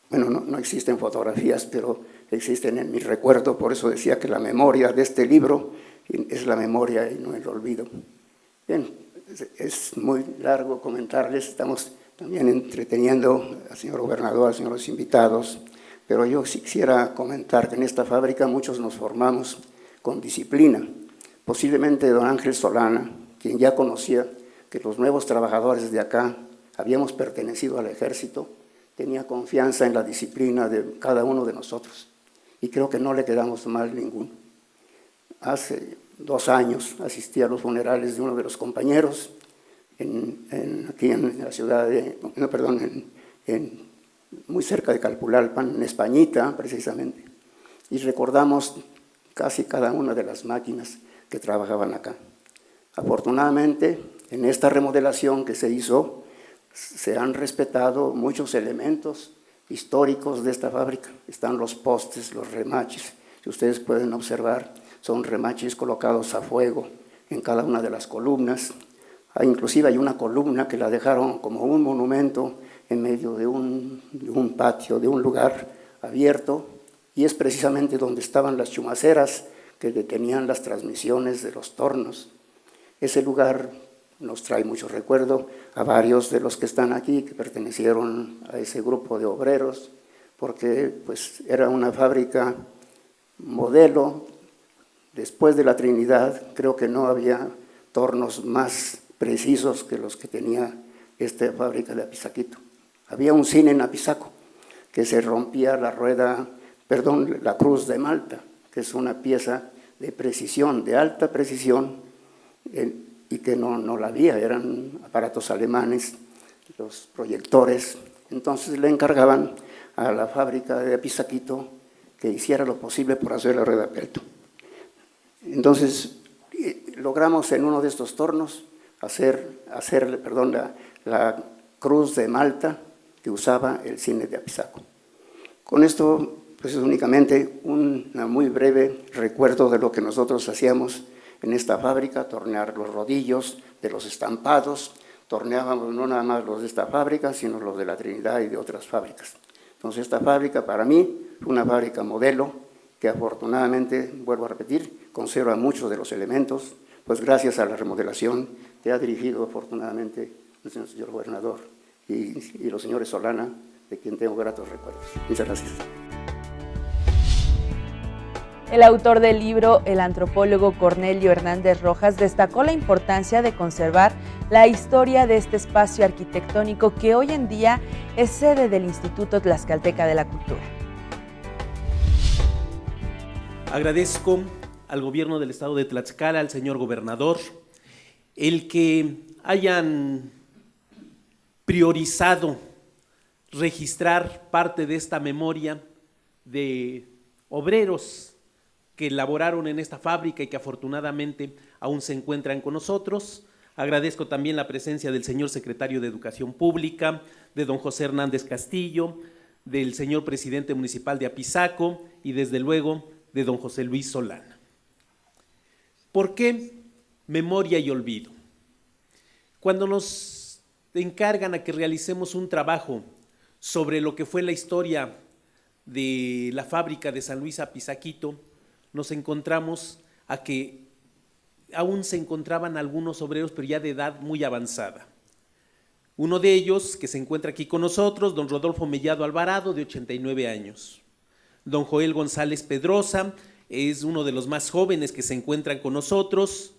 Bueno, no existen fotografías, pero existen en mi recuerdo, por eso decía que la memoria de este libro es la memoria y no el olvido. Bien, es muy largo comentarles, estamos también entreteniendo al señor gobernador, a los señores invitados, pero yo sí quisiera comentar que en esta fábrica muchos nos formamos con disciplina. Posiblemente don Ángel Solana, quien ya conocía que los nuevos trabajadores de acá habíamos pertenecido al ejército, tenía confianza en la disciplina de cada uno de nosotros y creo que no le quedamos mal ninguno. Hace 2 años asistí a los funerales de uno de los compañeros aquí en la ciudad de, no, perdón, muy cerca de Calpulalpan, en Españita precisamente, y recordamos casi cada una de las máquinas que trabajaban acá. Afortunadamente, en esta remodelación que se hizo, se han respetado muchos elementos históricos de esta fábrica. Están los postes, los remaches, si ustedes pueden observar, son remaches colocados a fuego en cada una de las columnas. Inclusive hay una columna que la dejaron como un monumento en medio de un patio, de un lugar abierto, y es precisamente donde estaban las chumaceras que detenían las transmisiones de los tornos. Ese lugar nos trae mucho recuerdo a varios de los que están aquí, que pertenecieron a ese grupo de obreros, porque pues, era una fábrica modelo. Después de la Trinidad, creo que no había tornos más precisos que los que tenía esta fábrica de Apizaquito. Había un cine en Apizaco, que se rompía la la cruz de Malta, que es una pieza de precisión, de alta precisión, y que no la había, eran aparatos alemanes, los proyectores. Entonces le encargaban a la fábrica de Apizaquito que hiciera lo posible por hacer la rueda Pelto. Entonces logramos en uno de estos tornos hacer la cruz de Malta que usaba el cine de Apizaco. Con esto pues es únicamente un muy breve recuerdo de lo que nosotros hacíamos en esta fábrica, tornear los rodillos de los estampados. Torneábamos no nada más los de esta fábrica, sino los de la Trinidad y de otras fábricas. Entonces esta fábrica para mí fue una fábrica modelo que afortunadamente, vuelvo a repetir, conserva muchos de los elementos, pues gracias a la remodelación que ha dirigido afortunadamente el señor gobernador y los señores Solana, de quien tengo gratos recuerdos. Muchas gracias. El autor del libro, el antropólogo Cornelio Hernández Rojas, destacó la importancia de conservar la historia de este espacio arquitectónico que hoy en día es sede del Instituto Tlaxcalteca de la Cultura. Agradezco al gobierno del estado de Tlaxcala, al señor gobernador, el que hayan priorizado registrar parte de esta memoria de obreros que laboraron en esta fábrica y que afortunadamente aún se encuentran con nosotros. Agradezco también la presencia del señor secretario de Educación Pública, de don José Hernández Castillo, del señor presidente municipal de Apizaco y desde luego de don José Luis Solana. ¿Por qué memoria y olvido? Cuando nos encargan a que realicemos un trabajo sobre lo que fue la historia de la fábrica de San Luis Apizaquito, nos encontramos a que aún se encontraban algunos obreros, pero ya de edad muy avanzada. Uno de ellos, que se encuentra aquí con nosotros, don Rodolfo Mellado Alvarado, de 89 años. Don Joel González Pedrosa, es uno de los más jóvenes que se encuentran con nosotros.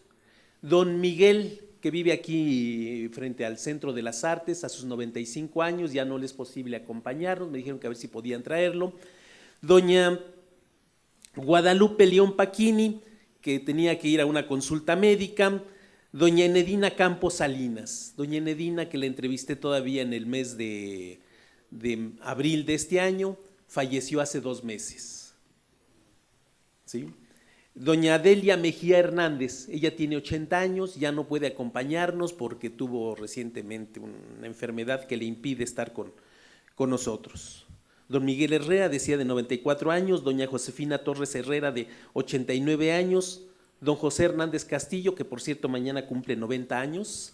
Don Miguel, que vive aquí frente al Centro de las Artes, a sus 95 años, ya no le es posible acompañarnos, me dijeron que a ver si podían traerlo. Doña Guadalupe León Paquini, que tenía que ir a una consulta médica. Doña Enedina Campos Salinas, doña Enedina, que la entrevisté todavía en el mes de abril de este año, falleció hace 2 meses. ¿Sí? Doña Adelia Mejía Hernández, ella tiene 80 años, ya no puede acompañarnos porque tuvo recientemente una enfermedad que le impide estar con nosotros. Don Miguel Herrera, decía, de 94 años, doña Josefina Torres Herrera, de 89 años, don José Hernández Castillo, que por cierto mañana cumple 90 años,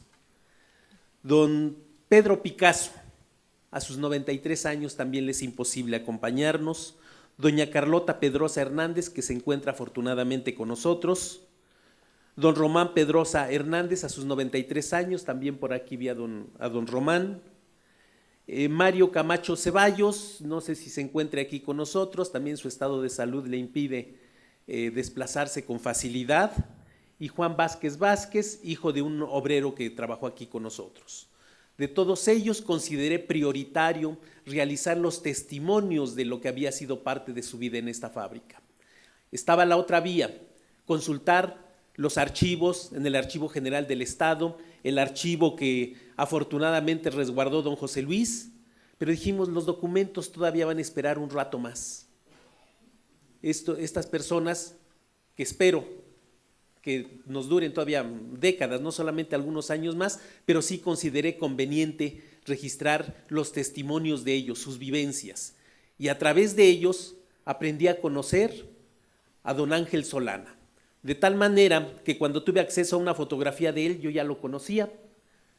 don Pedro Picasso, a sus 93 años también le es imposible acompañarnos, doña Carlota Pedrosa Hernández, que se encuentra afortunadamente con nosotros, don Román Pedrosa Hernández a sus 93 años, también por aquí vi a don Román. Mario Camacho Ceballos, no sé si se encuentre aquí con nosotros, también su estado de salud le impide desplazarse con facilidad. Y Juan Vázquez Vázquez, hijo de un obrero que trabajó aquí con nosotros. De todos ellos consideré prioritario realizar los testimonios de lo que había sido parte de su vida en esta fábrica. Estaba la otra vía, consultar los archivos en el Archivo General del Estado, el archivo que afortunadamente resguardó don José Luis, pero dijimos, los documentos todavía van a esperar un rato más. Estas personas que espero que nos duren todavía décadas, no solamente algunos años más, pero sí consideré conveniente registrar los testimonios de ellos, sus vivencias, y a través de ellos aprendí a conocer a don Ángel Solana, de tal manera que cuando tuve acceso a una fotografía de él, yo ya lo conocía.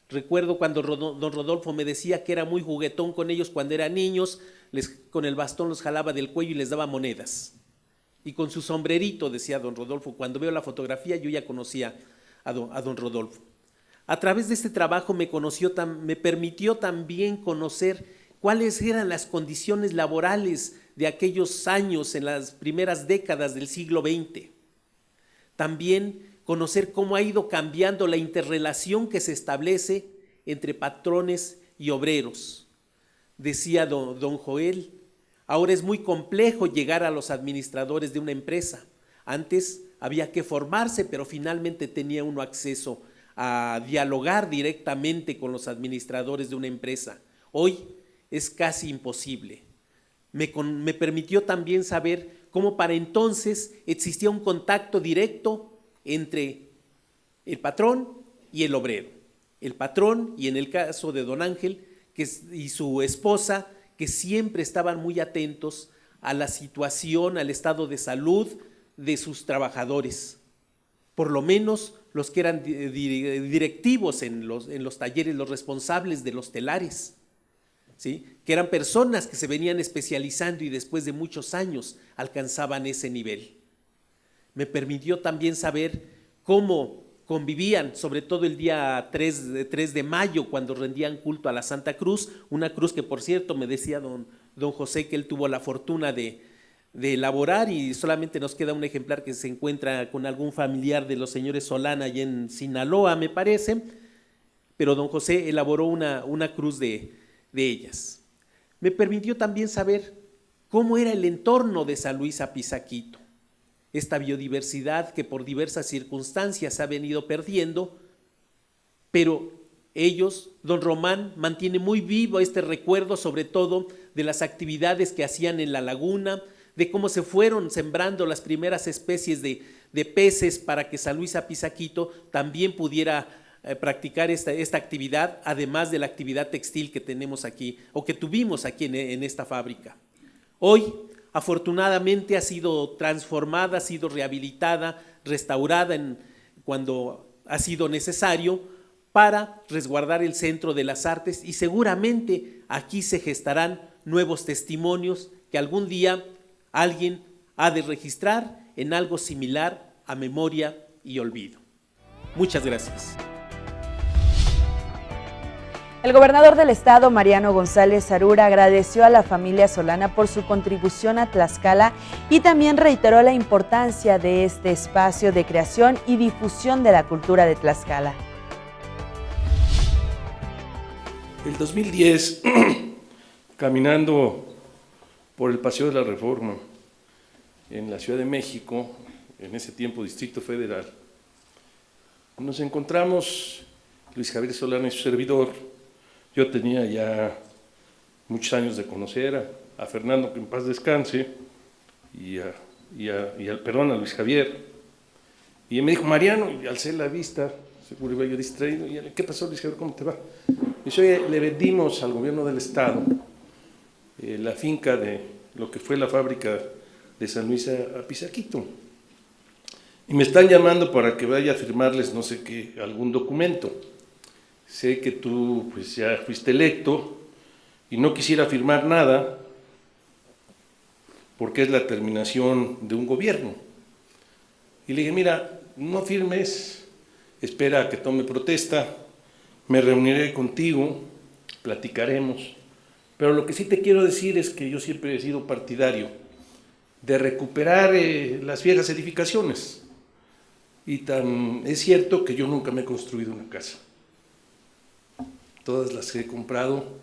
Recuerdo cuando don Rodolfo me decía que era muy juguetón con ellos cuando eran niños, con el bastón los jalaba del cuello y les daba monedas. Y con su sombrerito, decía don Rodolfo, cuando veo la fotografía yo ya conocía a don Rodolfo. A través de este trabajo me permitió también conocer cuáles eran las condiciones laborales de aquellos años en las primeras décadas del siglo XX. También conocer cómo ha ido cambiando la interrelación que se establece entre patrones y obreros. Decía don Joel, ahora es muy complejo llegar a los administradores de una empresa. Antes había que formarse, pero finalmente tenía uno acceso a dialogar directamente con los administradores de una empresa. Hoy es casi imposible. Me permitió también saber cómo para entonces existía un contacto directo entre el patrón y el obrero. El patrón, y en el caso de don Ángel y su esposa, que siempre estaban muy atentos a la situación, al estado de salud de sus trabajadores, por lo menos los que eran directivos en los talleres, los responsables de los telares, ¿sí? Que eran personas que se venían especializando y después de muchos años alcanzaban ese nivel. Me permitió también saber cómo convivían, sobre todo el día 3 de mayo, cuando rendían culto a la Santa Cruz, una cruz que, por cierto, me decía don José que él tuvo la fortuna de elaborar, y solamente nos queda un ejemplar que se encuentra con algún familiar de los señores Solana allá en Sinaloa, me parece, pero don José elaboró una cruz de ellas. Me permitió también saber cómo era el entorno de San Luis Apizaquito, esta biodiversidad que por diversas circunstancias ha venido perdiendo, pero ellos, don Román, mantiene muy vivo este recuerdo, sobre todo de las actividades que hacían en la laguna, de cómo se fueron sembrando las primeras especies de peces para que San Luis Apizaquito también pudiera practicar esta actividad, además de la actividad textil que tenemos aquí, o que tuvimos aquí en esta fábrica. Hoy, afortunadamente, ha sido transformada, ha sido rehabilitada, restaurada cuando ha sido necesario para resguardar el Centro de las Artes, y seguramente aquí se gestarán nuevos testimonios que algún día alguien ha de registrar en algo similar a memoria y olvido. Muchas gracias. El gobernador del estado, Mariano González Arura, agradeció a la familia Solana por su contribución a Tlaxcala y también reiteró la importancia de este espacio de creación y difusión de la cultura de Tlaxcala. El 2010, caminando por el Paseo de la Reforma en la Ciudad de México, en ese tiempo Distrito Federal, nos encontramos Luis Javier Solana y su servidor. Yo tenía ya muchos años de conocer a Fernando, que en paz descanse, y a Luis Javier. Y me dijo, Mariano, y alcé la vista, seguro iba yo distraído, y ¿qué pasó, Luis Javier? ¿Cómo te va? Y dice, oye, le vendimos al gobierno del estado la finca de lo que fue la fábrica de San Luis Apizaquito. Y me están llamando para que vaya a firmarles no sé qué, algún documento. Sé que tú pues ya fuiste electo y no quisiera firmar nada porque es la terminación de un gobierno. Y le dije, mira, no firmes, espera a que tome protesta, me reuniré contigo, platicaremos, pero lo que sí te quiero decir es que yo siempre he sido partidario de recuperar las viejas edificaciones, y es cierto que yo nunca me he construido una casa. Todas las que he comprado,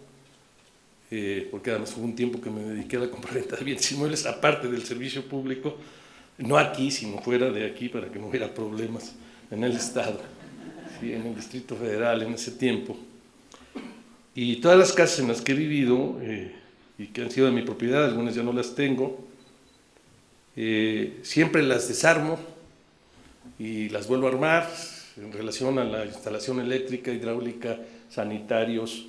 porque además hubo un tiempo que me dediqué a la compraventa de bienes inmuebles, aparte del servicio público, no aquí, sino fuera de aquí, para que no hubiera problemas en el Estado, ¿sí? En el Distrito Federal en ese tiempo. Y todas las casas en las que he vivido, y que han sido de mi propiedad, algunas ya no las tengo, siempre las desarmo y las vuelvo a armar en relación a la instalación eléctrica, hidráulica, sanitarios,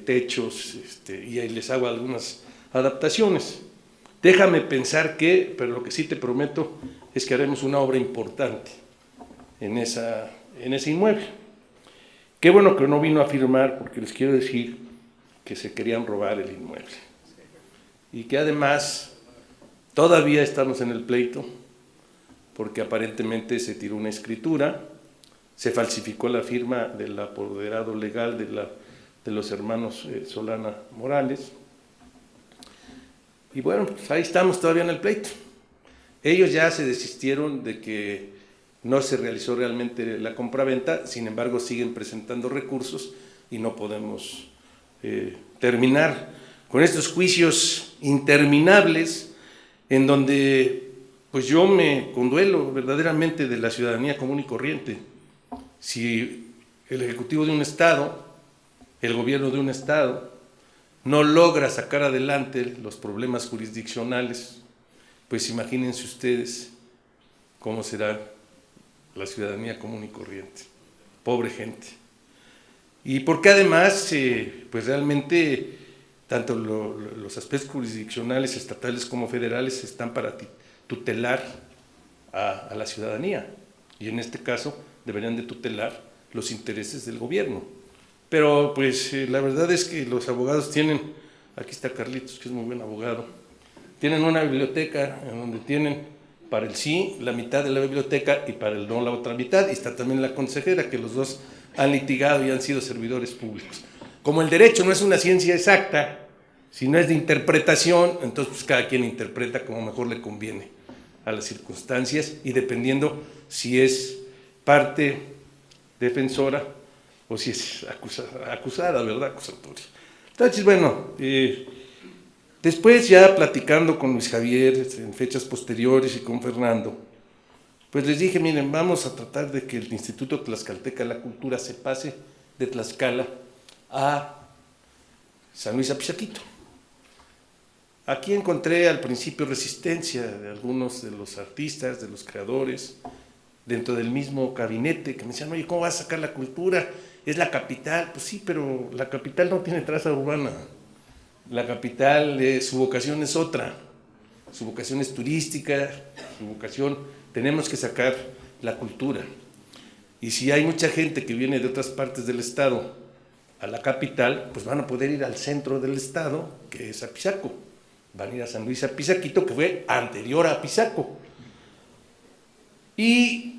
techos, y ahí les hago algunas adaptaciones. Déjame pensar que, pero lo que sí te prometo es que haremos una obra importante en ese inmueble. Qué bueno que no vino a firmar, porque les quiero decir que se querían robar el inmueble. Y que además todavía estamos en el pleito, porque aparentemente se tiró una escritura, se falsificó la firma del apoderado legal de los hermanos Solana Morales. Y bueno, pues ahí estamos todavía en el pleito. Ellos ya se desistieron de que no se realizó realmente la compraventa, sin embargo siguen presentando recursos y no podemos terminar con estos juicios interminables en donde pues yo me conduelo verdaderamente de la ciudadanía común y corriente. Si el Ejecutivo de un Estado, el gobierno de un Estado, no logra sacar adelante los problemas jurisdiccionales, pues imagínense ustedes cómo será la ciudadanía común y corriente. Pobre gente. Y porque además, pues realmente, tanto los aspectos jurisdiccionales, estatales como federales, están para tutelar a la ciudadanía. Y en este caso, deberían de tutelar los intereses del gobierno. Pero pues la verdad es que los abogados tienen, aquí está Carlitos, que es muy buen abogado, tienen una biblioteca en donde tienen para el sí la mitad de la biblioteca y para el no la otra mitad, y está también la consejera, que los dos han litigado y han sido servidores públicos. Como el derecho no es una ciencia exacta, sino es de interpretación, entonces pues cada quien interpreta como mejor le conviene a las circunstancias, y dependiendo si es parte defensora o si es acusada, ¿verdad? Acusatoria. Entonces, bueno, después ya platicando con Luis Javier en fechas posteriores y con Fernando, pues les dije, miren, vamos a tratar de que el Instituto Tlaxcalteca de la Cultura se pase de Tlaxcala a San Luis Apizaquito. Aquí encontré al principio resistencia de algunos de los artistas, de los creadores, dentro del mismo gabinete, que me decían, oye, ¿cómo vas a sacar la cultura? Es la capital. Pues sí, pero la capital no tiene traza urbana. La capital, su vocación es otra. Su vocación es turística, su vocación, tenemos que sacar la cultura. Y si hay mucha gente que viene de otras partes del estado a la capital, pues van a poder ir al centro del estado, que es Apizaco. Van a ir a San Luis Apizaquito, que fue anterior a Apizaco. Y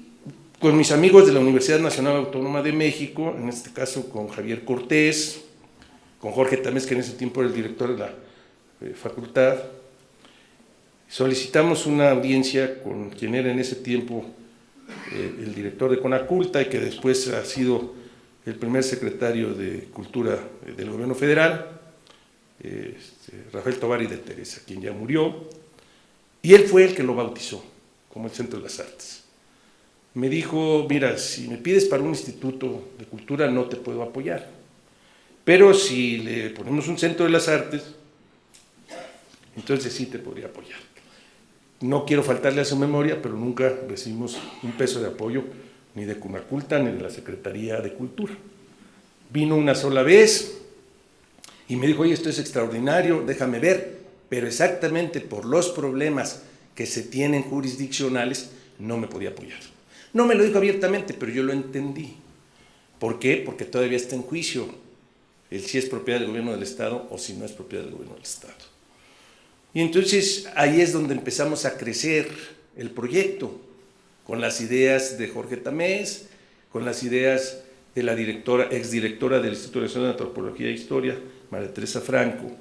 con mis amigos de la Universidad Nacional Autónoma de México, en este caso con Javier Cortés, con Jorge Tamés, que en ese tiempo era el director de la facultad, solicitamos una audiencia con quien era en ese tiempo el director de Conaculta y que después ha sido el primer secretario de Cultura del Gobierno Federal, Rafael Tovar y de Teresa, quien ya murió, y él fue el que lo bautizó como el Centro de las Artes. Me dijo, mira, si me pides para un instituto de cultura no te puedo apoyar, pero si le ponemos un Centro de las Artes, entonces sí te podría apoyar. No quiero faltarle a su memoria, pero nunca recibimos un peso de apoyo ni de Conaculta ni de la Secretaría de Cultura. Vino una sola vez y me dijo, oye, esto es extraordinario, déjame ver, pero exactamente por los problemas que se tienen jurisdiccionales no me podía apoyar. No me lo dijo abiertamente, pero yo lo entendí. ¿Por qué? Porque todavía está en juicio el si es propiedad del gobierno del Estado o si no es propiedad del gobierno del Estado. Y entonces ahí es donde empezamos a crecer el proyecto, con las ideas de Jorge Tamés, con las ideas de la exdirectora del Instituto Nacional de Antropología e Historia, María Teresa Franco,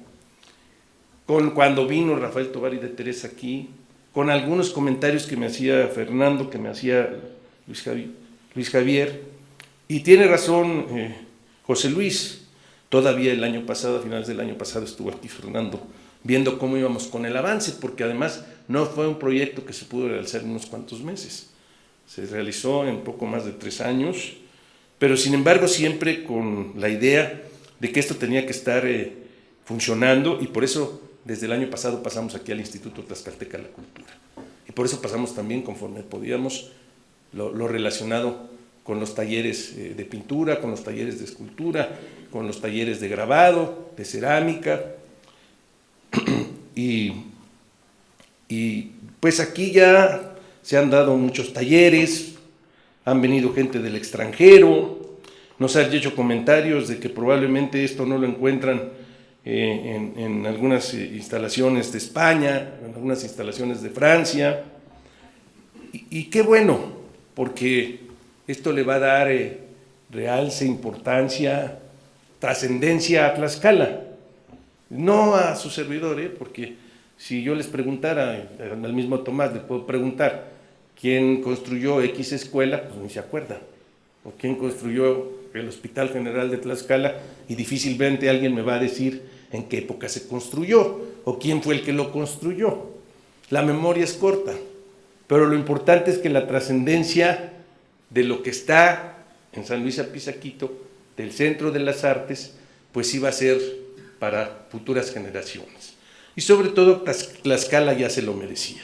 con cuando vino Rafael Tovar y de Teresa aquí, con algunos comentarios que me hacía Fernando, que me hacía Luis Javier, y tiene razón José Luis, todavía el año pasado, a finales del año pasado estuvo aquí Fernando, viendo cómo íbamos con el avance, porque además no fue un proyecto que se pudo realizar en unos cuantos meses, se realizó en poco más de 3 años, pero sin embargo siempre con la idea de que esto tenía que estar funcionando, y por eso desde el año pasado pasamos aquí al Instituto Tlaxcalteca de la Cultura, y por eso pasamos también, conforme podíamos, lo relacionado con los talleres de pintura, con los talleres de escultura, con los talleres de grabado, de cerámica, y pues aquí ya se han dado muchos talleres, han venido gente del extranjero, nos han hecho comentarios de que probablemente esto no lo encuentran en algunas instalaciones de España, en algunas instalaciones de Francia, y qué bueno, porque esto le va a dar realce, importancia, trascendencia a Tlaxcala, no a su servidor, porque si yo les preguntara, al mismo Tomás le puedo preguntar, ¿quién construyó X escuela? Pues ni se acuerda. O quién construyó el Hospital General de Tlaxcala, y difícilmente alguien me va a decir en qué época se construyó, o quién fue el que lo construyó. La memoria es corta, pero lo importante es que la trascendencia de lo que está en San Luis Apizaquito, del Centro de las Artes, pues iba a ser para futuras generaciones. Y sobre todo Tlaxcala ya se lo merecía.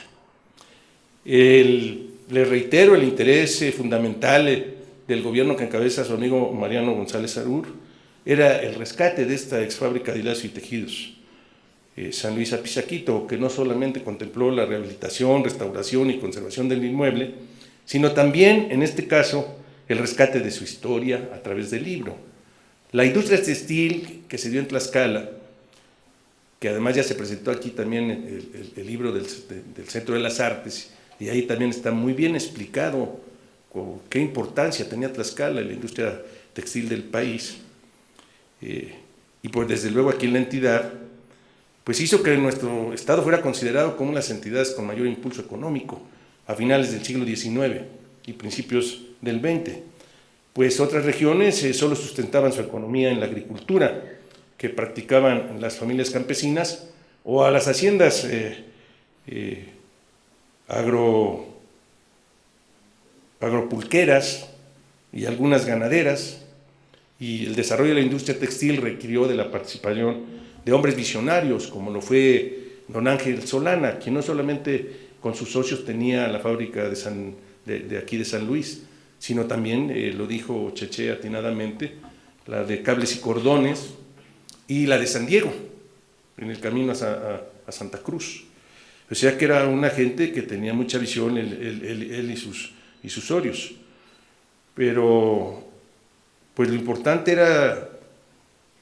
Le reitero el interés fundamental del gobierno que encabeza su amigo Mariano González Arur, era el rescate de esta ex fábrica de hilados y tejidos, San Luis Apizaquito, que no solamente contempló la rehabilitación, restauración y conservación del inmueble, sino también, en este caso, el rescate de su historia a través del libro. La industria textil que se dio en Tlaxcala, que además ya se presentó aquí también el libro del Centro de las Artes, y ahí también está muy bien explicado qué importancia tenía Tlaxcala en la industria textil del país, y pues desde luego aquí en la entidad, pues hizo que nuestro estado fuera considerado como una de las entidades con mayor impulso económico a finales del siglo XIX y principios del XX, pues otras regiones solo sustentaban su economía en la agricultura que practicaban las campesinas o a las haciendas agropulqueras y algunas ganaderas, y el desarrollo de la industria textil requirió de la participación de hombres visionarios, como lo fue don Ángel Solana, quien no solamente con sus socios tenía la fábrica de aquí de San Luis, sino también, lo dijo Cheche atinadamente, la de Cables y Cordones y la de San Diego, en el camino a Santa Cruz. O sea que era una gente que tenía mucha visión, él y sus socios. Pero pues lo importante era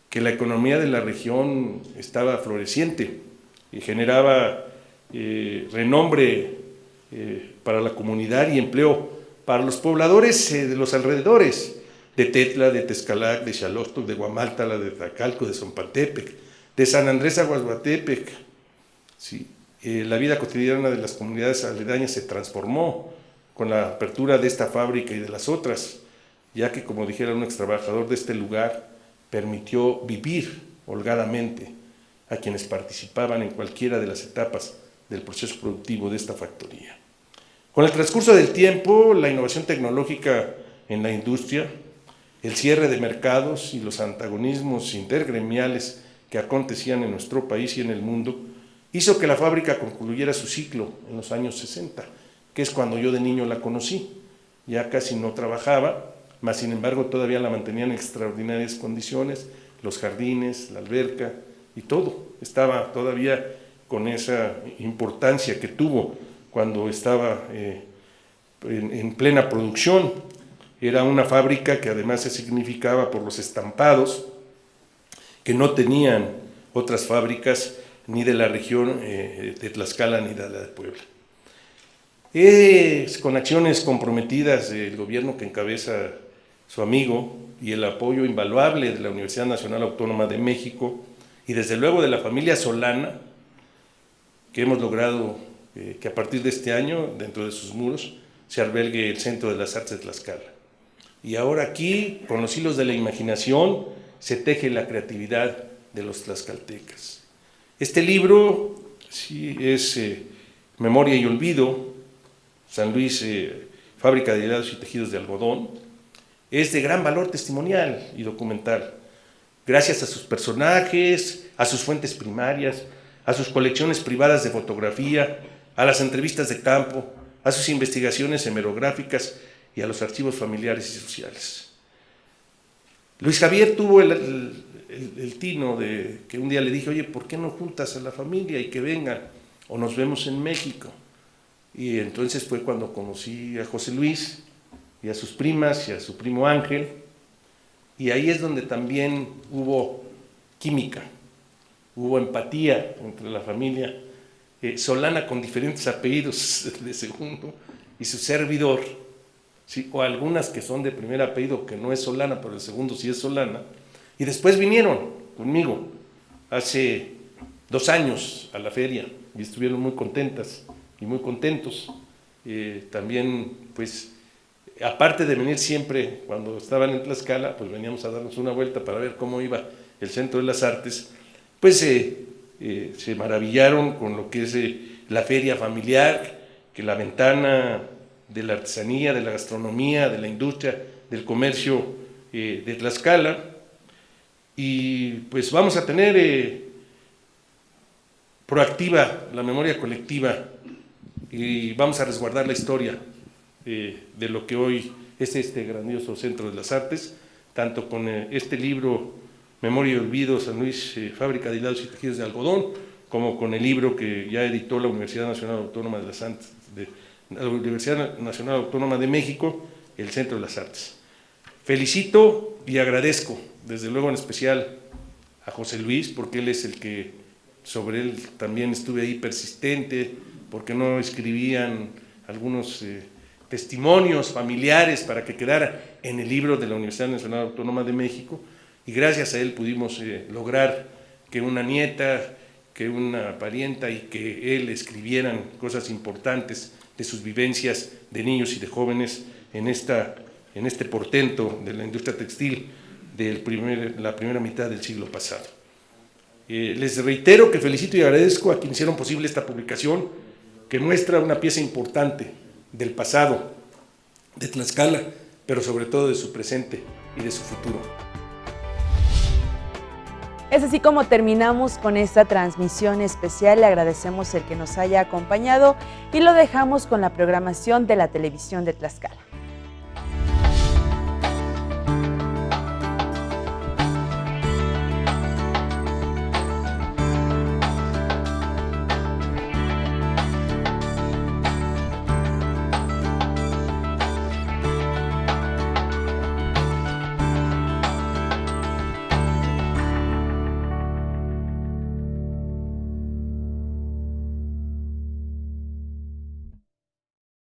que la economía de la región estaba floreciente y generaba renombre para la comunidad y empleo para los pobladores de los alrededores, de Tetla, de Tezcalac, de Xalostoc, de Guamáltala, de Zacalco, de Zompantepec, de San Andrés Aguasguatepec. Sí, la vida cotidiana de las comunidades aledañas se transformó con la apertura de esta fábrica y de las otras, ya que, como dijera un extrabajador de este lugar, permitió vivir holgadamente a quienes participaban en cualquiera de las etapas del proceso productivo de esta factoría. Con el transcurso del tiempo, la innovación tecnológica en la industria, el cierre de mercados y los antagonismos intergremiales que acontecían en nuestro país y en el mundo, hizo que la fábrica concluyera su ciclo en los años 60, que es cuando yo de niño la conocí. Ya casi no trabajaba, mas sin embargo todavía la mantenían en extraordinarias condiciones, los jardines, la alberca y todo. Estaba todavía con esa importancia que tuvo cuando estaba en plena producción. Era una fábrica que además se significaba por los estampados que no tenían otras fábricas ni de la región de Tlaxcala ni de la de Puebla. Es con acciones comprometidas del gobierno que encabeza su amigo y el apoyo invaluable de la Universidad Nacional Autónoma de México y desde luego de la familia Solana, que hemos logrado que a partir de este año, dentro de sus muros, se albergue el Centro de las Artes de Tlaxcala. Y ahora aquí, con los hilos de la imaginación, se teje la creatividad de los tlaxcaltecas. Este libro sí, es Memoria y Olvido, San Luis, fábrica de hilados y tejidos de algodón. Es de gran valor testimonial y documental, gracias a sus personajes, a sus fuentes primarias, a sus colecciones privadas de fotografía, a las entrevistas de campo, a sus investigaciones hemerográficas y a los archivos familiares y sociales. Luis Javier tuvo el tino de que un día le dije, oye, ¿por qué no juntas a la familia y que vengan o nos vemos en México? Y entonces fue cuando conocí a José Luis y a sus primas y a su primo Ángel, y ahí es donde también hubo química, hubo empatía entre la familia Solana con diferentes apellidos de segundo y su servidor, ¿sí? O algunas que son de primer apellido que no es Solana, pero el segundo sí es Solana, y después vinieron conmigo hace 2 años a la feria y estuvieron muy contentas y muy contentos. También, pues, aparte de venir siempre cuando estaban en Tlaxcala, pues veníamos a darnos una vuelta para ver cómo iba el Centro de las Artes, pues se maravillaron con lo que es la feria familiar, que la ventana de la artesanía, de la gastronomía, de la industria, del comercio de Tlaxcala. Y pues vamos a tener proactiva la memoria colectiva y vamos a resguardar la historia de lo que hoy es este grandioso Centro de las Artes, tanto con este libro Memoria y Olvido, San Luis, fábrica de hilados y tejidos de algodón, como con el libro que ya editó la Universidad Nacional Autónoma la Universidad Nacional Autónoma de México, el Centro de las Artes. Felicito y agradezco, desde luego en especial, a José Luis, porque él es el que, sobre él también estuve ahí persistente, porque no escribían algunos testimonios familiares para que quedara en el libro de la Universidad Nacional Autónoma de México, y gracias a él pudimos lograr que una nieta, que una parienta y que él escribieran cosas importantes de sus vivencias de niños y de jóvenes en este portento de la industria textil de la primera mitad del siglo pasado. Les reitero que felicito y agradezco a quienes hicieron posible esta publicación, que muestra una pieza importante del pasado de Tlaxcala, pero sobre todo de su presente y de su futuro. Es así como terminamos con esta transmisión especial. Le agradecemos el que nos haya acompañado y lo dejamos con la programación de la televisión de Tlaxcala.